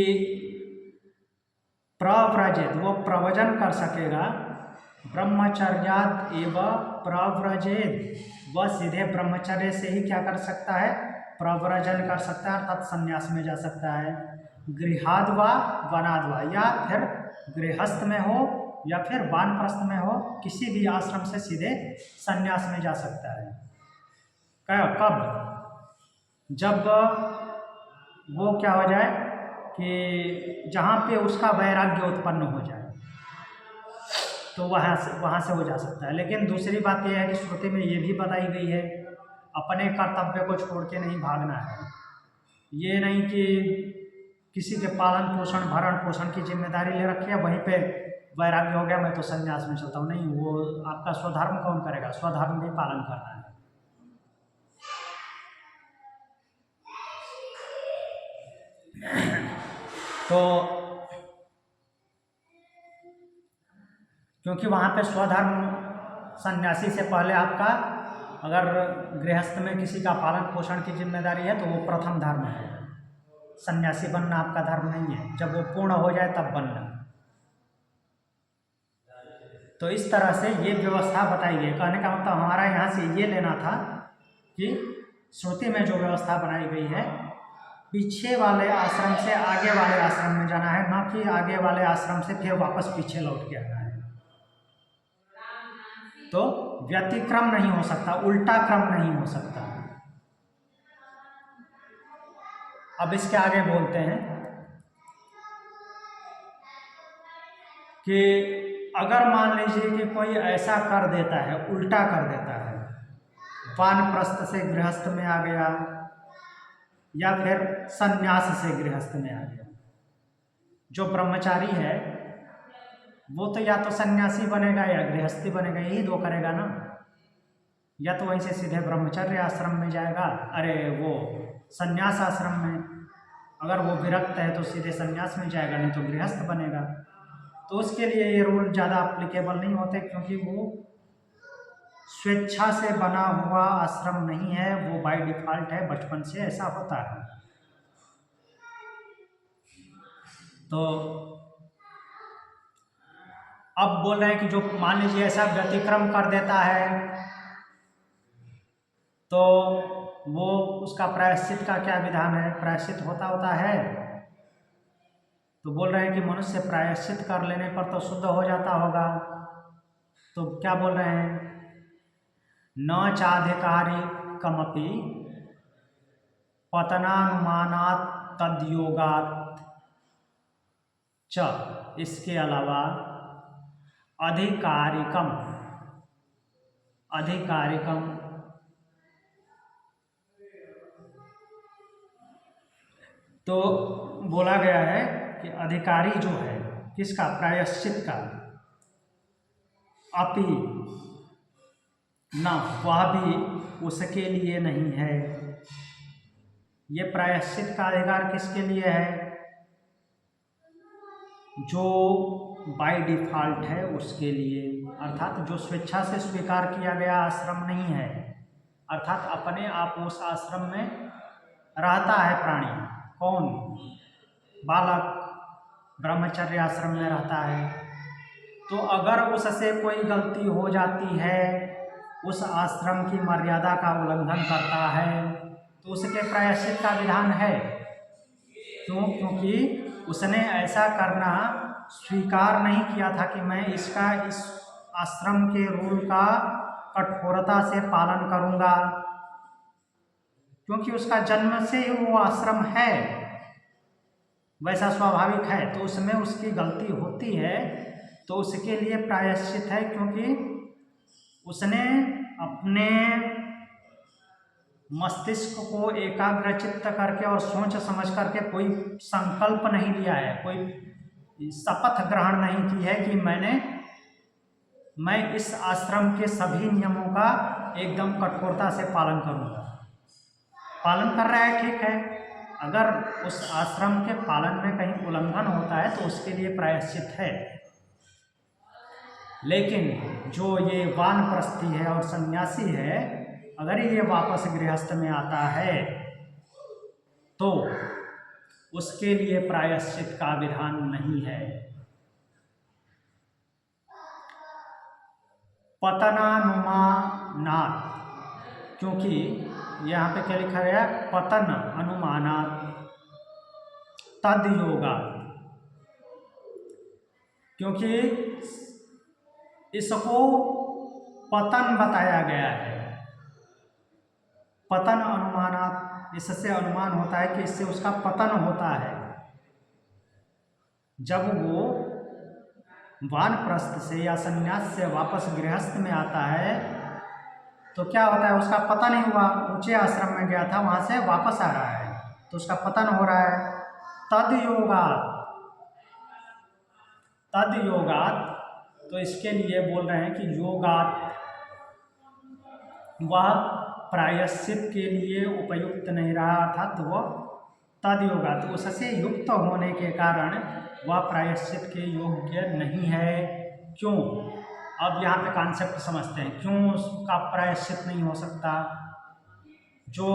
प्रव्रजित, वो प्रवचन कर सकेगा। ब्रह्मचर्याद एवं प्रव्रजित, वह सीधे ब्रह्मचर्य से ही क्या कर सकता है? प्रव्रजन कर सकता है, अर्थात संन्यास में जा सकता है। गृहाद वा वनाद वा, या फिर गृहस्थ में हो या फिर वानप्रस्थ में हो, किसी भी आश्रम से सीधे संन्यास में जा सकता है। कब? जब वो क्या हो जाए कि जहाँ पे उसका वैराग्य उत्पन्न हो जाए, तो वहाँ से हो जा सकता है। लेकिन दूसरी बात यह है कि श्रुति में ये भी बताई गई है, अपने कर्तव्य को छोड़ के नहीं भागना है। ये नहीं कि किसी के पालन पोषण भरण पोषण की जिम्मेदारी ले रखी है, वहीं पे वैराग्य हो गया मैं तो संन्यास में चलता हूँ, नहीं। वो आपका स्वधर्म कौन करेगा? स्वधर्म भी पालन करना है। तो क्योंकि वहाँ पे स्वधर्म, सन्यासी से पहले आपका अगर गृहस्थ में किसी का पालन पोषण की जिम्मेदारी है तो वो प्रथम धर्म है। सन्यासी बनना आपका धर्म नहीं है, जब वो पूर्ण हो जाए तब बनना। तो इस तरह से ये व्यवस्था बताई गई। कहने का मतलब हमारा यहाँ से ये लेना था कि श्रुति में जो व्यवस्था बनाई गई है, पीछे वाले आश्रम से आगे वाले आश्रम में जाना है, ना कि आगे वाले आश्रम से फिर वापस पीछे लौट के आना है। तो व्यतिक्रम नहीं हो सकता, उल्टा क्रम नहीं हो सकता। अब इसके आगे बोलते हैं कि अगर मान लीजिए कि कोई ऐसा कर देता है, उल्टा कर देता है, वानप्रस्थ से गृहस्थ में आ गया या फिर संन्यास से गृहस्थ में आ गया। जो ब्रह्मचारी है वो तो या तो सन्यासी बनेगा या गृहस्थी बनेगा, यही दो करेगा ना। या तो वहीं से सीधे ब्रह्मचर्य आश्रम में जाएगा, वो संन्यास आश्रम में। अगर वो विरक्त है तो सीधे संन्यास में जाएगा, नहीं तो गृहस्थ बनेगा। तो उसके लिए ये रूल ज़्यादा अप्लीकेबल नहीं होते, क्योंकि वो स्वेच्छा से बना हुआ आश्रम नहीं है, वो बाय डिफ़ॉल्ट है, बचपन से ऐसा होता है। तो अब बोल रहे हैं कि जो मान लीजिए ऐसा व्यतिक्रम कर देता है तो वो उसका प्रायश्चित का क्या विधान है, प्रायश्चित होता है। तो बोल रहे हैं कि मनुष्य प्रायश्चित कर लेने पर तो शुद्ध हो जाता होगा। तो क्या बोल रहे हैं, न चाधिकारी कमपि पतनानुमानात् तद्योगात् च, इसके अलावा अधिकारिकम तो बोला गया है कि अधिकारी जो है किसका, प्रायश्चित का, अपि न, वह भी उसके लिए नहीं है। ये प्रायश्चित का अधिकार किसके लिए है, जो बाय डिफ़ॉल्ट है उसके लिए, अर्थात जो स्वेच्छा से स्वीकार किया गया आश्रम नहीं है, अर्थात अपने आप उस आश्रम में रहता है प्राणी। कौन, बालक ब्रह्मचर्य आश्रम में रहता है। तो अगर उससे कोई गलती हो जाती है, उस आश्रम की मर्यादा का उल्लंघन करता है, तो उसके प्रायश्चित का विधान है। क्यों, क्योंकि उसने ऐसा करना स्वीकार नहीं किया था कि मैं इस आश्रम के रूल का कठोरता से पालन करूंगा, क्योंकि उसका जन्म से ही वो आश्रम है, वैसा स्वाभाविक है। तो उसमें उसकी गलती होती है तो उसके लिए प्रायश्चित है, क्योंकि उसने अपने मस्तिष्क को एकाग्रचित्त करके और सोच समझ करके कोई संकल्प नहीं लिया है, कोई शपथ ग्रहण नहीं की है कि मैं इस आश्रम के सभी नियमों का एकदम कठोरता से पालन करूंगा। पालन कर रहा है, ठीक है, अगर उस आश्रम के पालन में कहीं उल्लंघन होता है तो उसके लिए प्रायश्चित है। लेकिन जो ये वानप्रस्थी है और सन्यासी है, अगर ये वापस गृहस्थ में आता है तो उसके लिए प्रायश्चित का विधान नहीं है। पतनानुमानात्, क्योंकि यहाँ पे क्या लिखा गया, पतन अनुमानात् तद योगात्, क्योंकि इसको पतन बताया गया है। पतन अनुमानात्, इससे अनुमान होता है कि इससे उसका पतन होता है। जब वो वानप्रस्थ से या संन्यास से वापस गृहस्थ में आता है तो क्या होता है, उसका पतन ही हुआ। ऊंचे आश्रम में गया था, वहां से वापस आ रहा है तो उसका पतन हो रहा है। तद योगात्, तो इसके लिए बोल रहे हैं कि योगात्, वह प्रायश्चित के लिए उपयुक्त नहीं रहा, अर्थात वह तद योगात्, तो उससे युक्त होने के कारण वह प्रायश्चित के योग्य नहीं है। क्यों, अब यहाँ पे कॉन्सेप्ट समझते हैं, क्यों उसका प्रायश्चित नहीं हो सकता। जो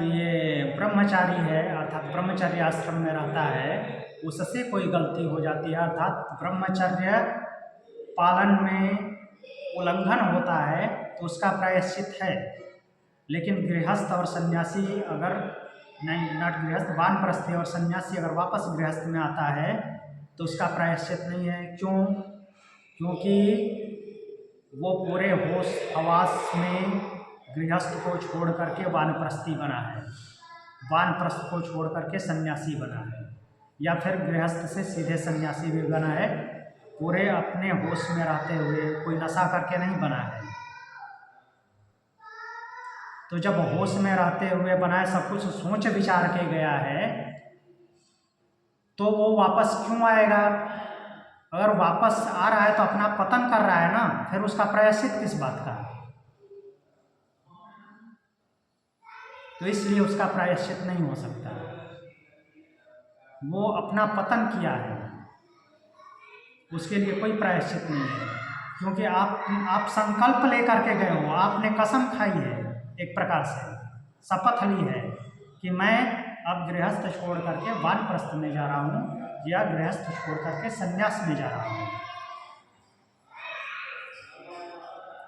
ये ब्रह्मचारी है, अर्थात ब्रह्मचर्य आश्रम में रहता है, उससे कोई गलती हो जाती है, अर्थात ब्रह्मचर्य पालन में उल्लंघन होता है तो उसका प्रायश्चित है। लेकिन गृहस्थ और सन्यासी अगर नहीं, नॉट गृहस्थ, वानप्रस्थी और सन्यासी अगर वापस गृहस्थ में आता है तो उसका प्रायश्चित नहीं है। क्यों, क्योंकि वो पूरे होश हवास में गृहस्थ को छोड़ करके वानप्रस्थी बना है, वानप्रस्थ को छोड़ करके सन्यासी बना है, या फिर गृहस्थ से सीधे सन्यासी भी बना है, पूरे अपने होश में रहते हुए, कोई नशा करके नहीं बना है। तो जब होश में रहते हुए बना है, सब कुछ सोच विचार के गया है, तो वो वापस क्यों आएगा। अगर वापस आ रहा है तो अपना पतन कर रहा है ना, फिर उसका प्रायश्चित किस बात का। तो इसलिए उसका प्रायश्चित नहीं हो सकता। वो अपना पतन किया है, उसके लिए कोई प्रायश्चित नहीं है, क्योंकि आप संकल्प लेकर के गए हो, आपने कसम खाई है, एक प्रकार से शपथ ली है कि मैं अब गृहस्थ छोड़ करके वानप्रस्थ में जा रहा हूँ या गृहस्थ छोड़ करके संन्यास में जा रहा हूँ,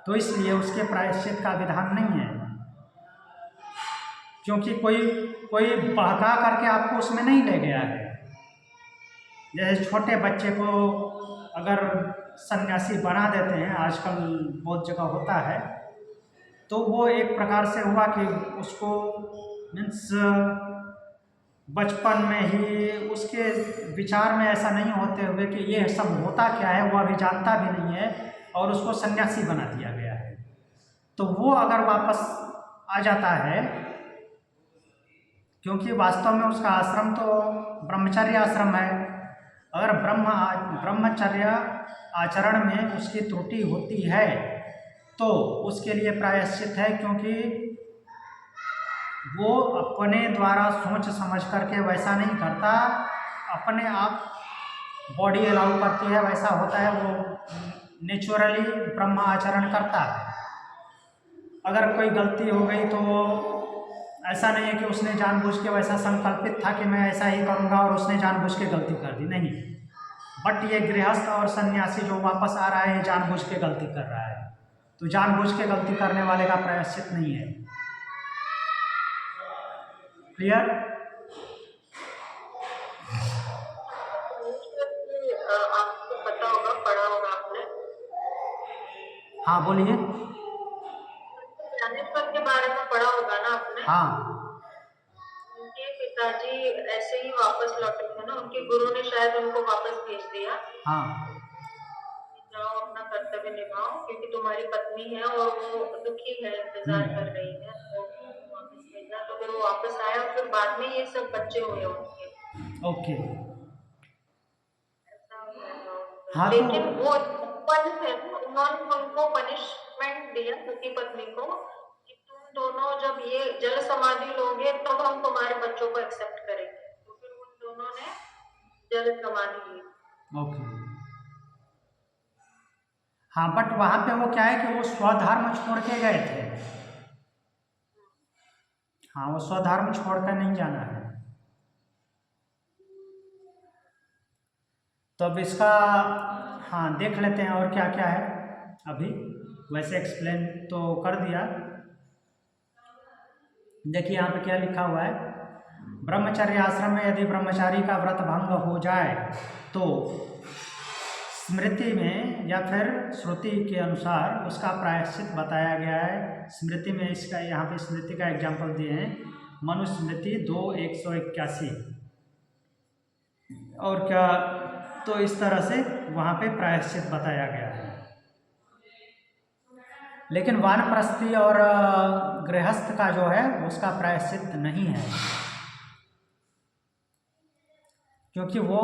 तो इसलिए उसके प्रायश्चित का विधान नहीं है, क्योंकि कोई बहका करके आपको उसमें नहीं ले गया है। जैसे छोटे बच्चे को अगर सन्यासी बना देते हैं, आजकल बहुत जगह होता है, तो वो एक प्रकार से हुआ कि उसको मीन्स बचपन में ही उसके विचार में ऐसा नहीं होते हुए कि ये सब होता क्या है वो अभी जानता भी नहीं है, और उसको सन्यासी बना दिया गया है। तो वो अगर वापस आ जाता है, क्योंकि वास्तव में उसका आश्रम तो ब्रह्मचर्य आश्रम है, अगर ब्रह्मचर्य आचरण में उसकी त्रुटि होती है तो उसके लिए प्रायश्चित है, क्योंकि वो अपने द्वारा सोच समझ करके वैसा नहीं करता, अपने आप बॉडी अलाउ करती है, वैसा होता है, वो नेचुरली ब्रह्म आचरण करता है। अगर कोई गलती हो गई तो ऐसा नहीं है कि उसने जानबूझ के वैसा संकल्पित था कि मैं ऐसा ही करूँगा और उसने जानबूझ के गलती कर दी, नहीं। बट ये गृहस्थ और सन्यासी जो वापस आ रहा है ये जानबूझ के गलती कर रहा है, तो जानबूझ के गलती करने वाले का प्रायश्चित नहीं है। क्लियर? आपको पता होगा, पढ़ा होगा आपने, हाँ बोलिए। ज्ञानेश्वर के बारे में पढ़ा होगा ना आपने? हाँ। उनके पिताजी ऐसे ही वापस लौटे थे ना, उनके गुरु ने शायद उनको वापस भेज दिया। हाँ। जाओ अपना कर्तव्य निभाओ, क्योंकि तुम्हारी पत्नी है और वो दुखी है, इंतजार कर रही है, तो वापस भेजना। तो फिर वो वापस आया, फिर बाद में ये सब बच्चे हुए उनके। ओके। ऐसा हुआ। हाँ लेकिन तो वो थे, उन्होंने उनको पनिशमेंट दिया उनकी पत्नी को कि तुम दोनों जब ये जल समाधि लोगे तब हम तुम्हारे बच्चों को एक्सेप्ट करेंगे। तो फिर उन दोनों ने जल समाधि ली। ओके। हाँ, बट वहाँ पे वो क्या है कि वो स्वधर्म छोड़ के गए थे। हाँ, वो स्वधर्म छोड़ कर नहीं जाना है। तो अब इसका हाँ देख लेते हैं और क्या क्या है। अभी वैसे एक्सप्लेन तो कर दिया। देखिए यहाँ पे क्या लिखा हुआ है, ब्रह्मचर्य आश्रम में यदि ब्रह्मचारी का व्रत भंग हो जाए तो स्मृति में या फिर श्रुति के अनुसार उसका प्रायश्चित बताया गया है। स्मृति में इसका यहाँ पे स्मृति का एग्जाम्पल दिए हैं, मनुस्मृति 2:181। और क्या, तो इस तरह से वहाँ पे प्रायश्चित बताया गया है। लेकिन वानप्रस्थी और गृहस्थ का जो है उसका प्रायश्चित नहीं है, क्योंकि वो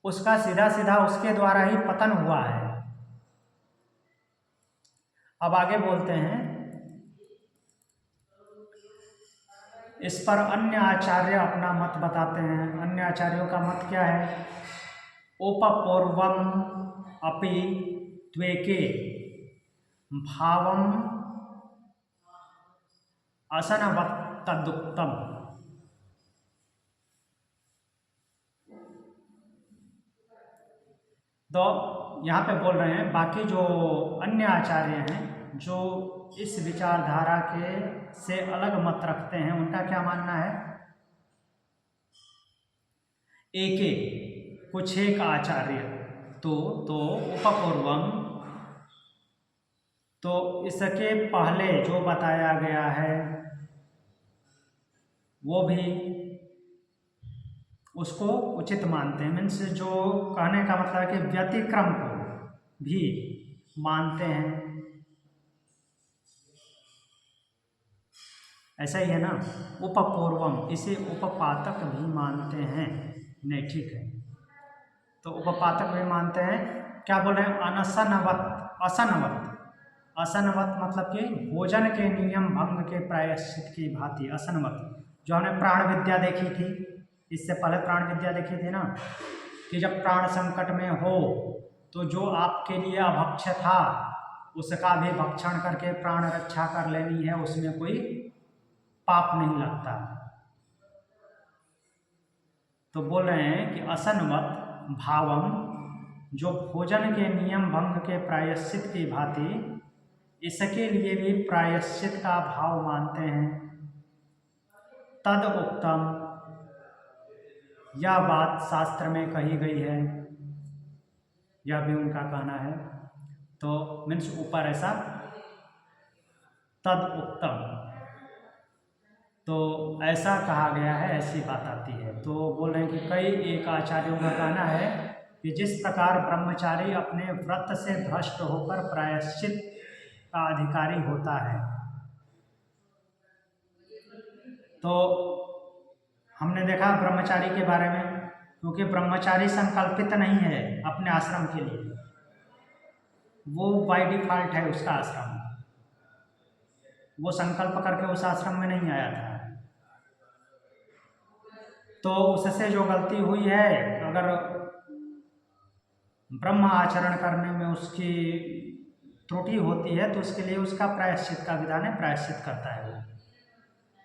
उसका सीधा सीधा उसके द्वारा ही पतन हुआ है। अब आगे बोलते हैं, इस पर अन्य आचार्य अपना मत बताते हैं। अन्य आचार्यों का मत क्या है, उपपूर्वम अपि त्वेके भावम असनवत्तदुक्तम। तो यहाँ पे बोल रहे हैं बाकी जो अन्य आचार्य हैं जो इस विचारधारा के से अलग मत रखते हैं, उनका क्या मानना है, एक कुछ एक आचार्य तो उपपूर्वम, तो इसके पहले जो बताया गया है वो भी उसको उचित मानते हैं। मीन्स जो कहने का मतलब है कि व्यतिक्रम को भी मानते हैं। ऐसा ही है ना, उपपूर्वम, इसे उपपातक भी मानते हैं। नहीं, ठीक है, तो उपपातक भी मानते हैं। क्या बोल रहे हैं, अनसनवत, असनवत। असनवत मतलब कि भोजन के नियम भंग के प्रायश्चित की भांति असनवत। जो हमने प्राण विद्या देखी थी, इससे पहले प्राण विद्या देखी थी ना, कि जब प्राण संकट में हो तो जो आपके लिए अभक्ष्य था उसका भी भक्षण करके प्राण रक्षा कर लेनी है, उसमें कोई पाप नहीं लगता। तो बोल रहे हैं कि असनवत भावम, जो भोजन के नियम भंग के प्रायश्चित की भांति इसके लिए भी प्रायश्चित का भाव मानते हैं। तद उत्तम, यह बात शास्त्र में कही गई है, यह भी उनका कहना है। तो मीन्स ऊपर ऐसा तद उत्तम, तो ऐसा कहा गया है, ऐसी बात आती है। तो बोल रहे हैं कि कई एक आचार्यों का कहना है कि जिस प्रकार ब्रह्मचारी अपने व्रत से भ्रष्ट होकर प्रायश्चित का अधिकारी होता है, तो हमने देखा ब्रह्मचारी के बारे में, क्योंकि ब्रह्मचारी संकल्पित नहीं है अपने आश्रम के लिए, वो बाय डिफॉल्ट है उसका आश्रम, वो संकल्प करके उस आश्रम में नहीं आया था। तो उससे जो गलती हुई है, अगर ब्रह्म आचरण करने में उसकी त्रुटि होती है तो उसके लिए उसका प्रायश्चित का विधान है, प्रायश्चित करता है वो।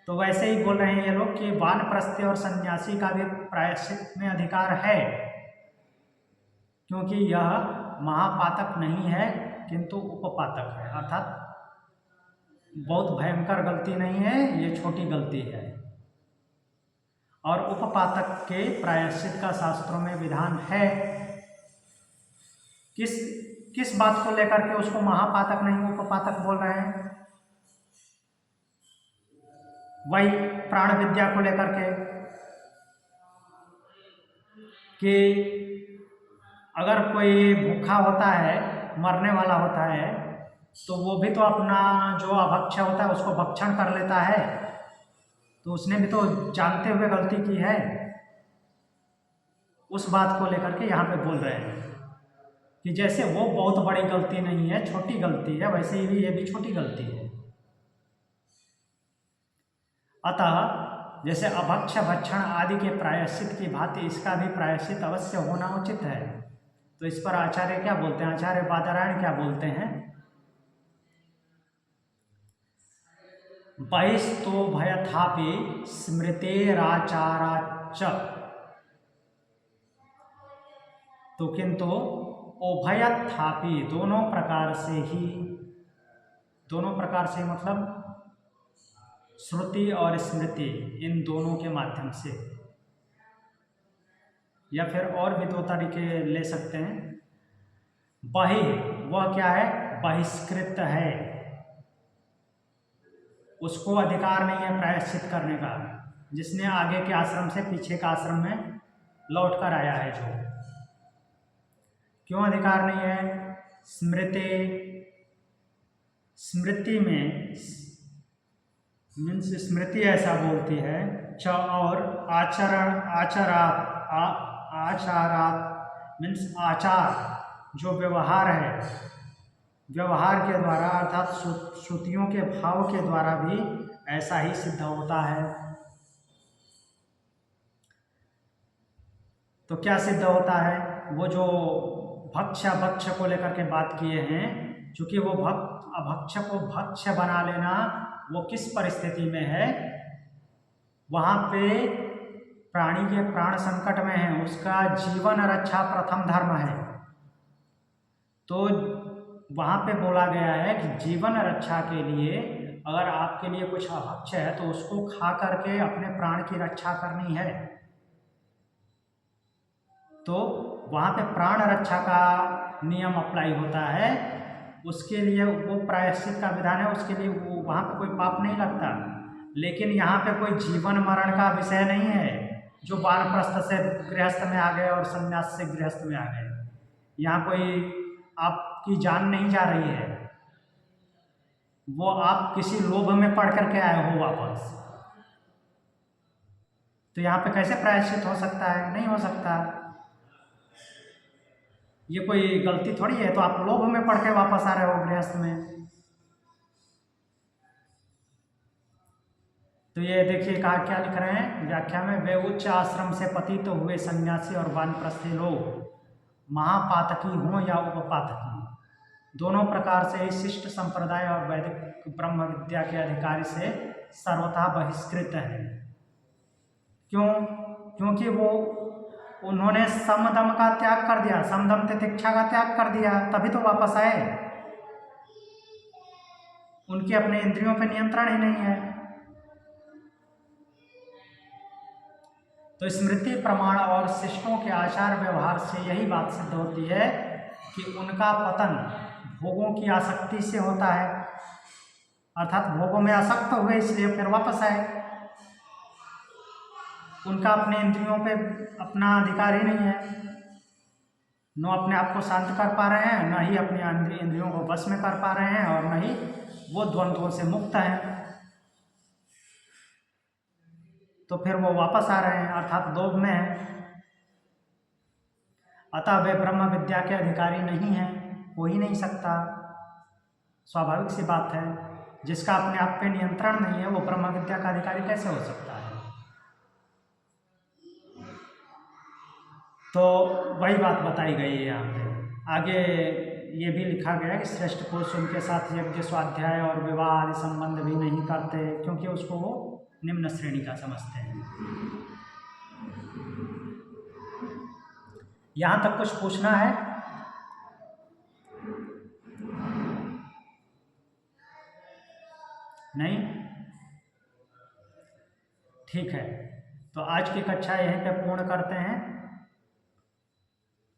तो वैसे ही बोल रहे हैं ये लोग कि वानप्रस्थी और सन्यासी का भी प्रायश्चित में अधिकार है, क्योंकि यह महापातक नहीं है किंतु उपपातक है, अर्थात बहुत भयंकर गलती नहीं है, ये छोटी गलती है। और उपपातक के प्रायश्चित का शास्त्रों में विधान है। किस बात को लेकर के उसको महापातक नहीं उपपातक बोल रहे हैं? वही प्राण विद्या को लेकर के कि अगर कोई भूखा होता है, मरने वाला होता है, तो वो भी तो अपना जो अभक्ष्य होता है उसको भक्षण कर लेता है, तो उसने भी तो जानते हुए गलती की है। उस बात को लेकर के यहाँ पे बोल रहे हैं कि जैसे वो बहुत बड़ी गलती नहीं है, छोटी गलती है, वैसे ही ये भी छोटी गलती है। अतः जैसे अभक्ष्य भक्षण आदि के प्रायश्चित की भांति इसका भी प्रायश्चित अवश्य होना उचित है। तो इस पर आचार्य क्या बोलते हैं? आचार्य बादरायण क्या बोलते हैं? बहिस्तो भयथापि स्मृतेराचाराच, तो किंतु उभयथापि, दोनों प्रकार से मतलब श्रुति और स्मृति, इन दोनों के माध्यम से, या फिर और भी दो तरीके ले सकते हैं। बहि, वह क्या है? बहिष्कृत है, उसको अधिकार नहीं है प्रायश्चित करने का, जिसने आगे के आश्रम से पीछे का आश्रम में लौट कर आया है। जो क्यों अधिकार नहीं है? स्मृति में मीन्स स्मृति ऐसा बोलती है, च और आचारात मीन्स आचार, जो व्यवहार है, व्यवहार के द्वारा अर्थात श्रुतियों के भाव के द्वारा भी ऐसा ही सिद्ध होता है। तो क्या सिद्ध होता है? वो जो भक्ष्य को लेकर के बात किए हैं, चूंकि वो अभक्ष्य को भक्ष्य बना लेना वो किस परिस्थिति में है? वहाँ पे प्राणी के प्राण संकट में है, उसका जीवन रक्षा प्रथम धर्म है। तो वहाँ पे बोला गया है कि जीवन रक्षा के लिए अगर आपके लिए कुछ अभक्ष्य है तो उसको खा करके अपने प्राण की रक्षा करनी है। तो वहाँ पे प्राण रक्षा का नियम अप्लाई होता है, उसके लिए वो प्रायश्चित का विधान है, उसके लिए वो वहाँ पे कोई पाप नहीं लगता। लेकिन यहाँ पे कोई जीवन मरण का विषय नहीं है, जो वानप्रस्थ से गृहस्थ में आ गए और संन्यास से गृहस्थ में आ गए। यहाँ कोई आपकी जान नहीं जा रही है, वो आप किसी लोभ में पड़ करके आए हो वापस। तो यहाँ पे कैसे प्रायश्चित हो सकता है? नहीं हो सकता। ये कोई गलती थोड़ी है, तो आप लोभ में पड़ के वापस आ रहे हो गृहस्थ में। तो ये देखिए कहा, क्या लिख रहे हैं व्याख्या में, वे उच्च आश्रम से पतित तो हुए सन्यासी और वानप्रस्थी लोग महापातकी हों या उपपातकी, दोनों प्रकार से ही शिष्ट संप्रदाय और वैदिक ब्रह्म विद्या के अधिकारी से सर्वथा बहिष्कृत है। क्यों? क्योंकि वो उन्होंने समदम का त्याग कर दिया, समदम तितिक्षा का त्याग कर दिया, तभी तो वापस आए। उनके अपने इंद्रियों पे नियंत्रण ही नहीं है। तो स्मृति प्रमाण और शिष्टों के आचार व्यवहार से यही बात सिद्ध होती है कि उनका पतन भोगों की आसक्ति से होता है, अर्थात भोगों में आसक्त हुए इसलिए फिर वापस आए। उनका अपने इंद्रियों पे अपना अधिकार ही नहीं है, न अपने आप को शांत कर पा रहे हैं, न ही अपने इंद्रियों को वश में कर पा रहे हैं, और न ही वो द्वंद्वों से मुक्त हैं। तो फिर वो वापस आ रहे हैं, अर्थात दोष में है। अतः वे ब्रह्म विद्या के अधिकारी नहीं हैं, हो ही नहीं सकता। स्वाभाविक सी बात है, जिसका अपने आप पे नियंत्रण नहीं है वो ब्रह्म विद्या का अधिकारी कैसे हो सकता है। तो वही बात बताई गई है यहाँ पे। आगे ये भी लिखा गया है कि श्रेष्ठ पुरुष उनके साथ यज्ञ, स्वाध्याय और विवाह आदि संबंध भी नहीं करते, क्योंकि उसको वो निम्न श्रेणी का समझते हैं। यहाँ तक कुछ पूछना है? नहीं? ठीक है, तो आज की कक्षा यहीं पे पूर्ण करते हैं।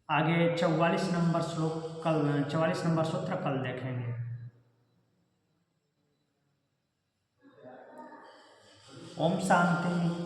आगे 44 नंबर श्लोक कल, 44 नंबर सूत्र कल देखेंगे। ओम शांति।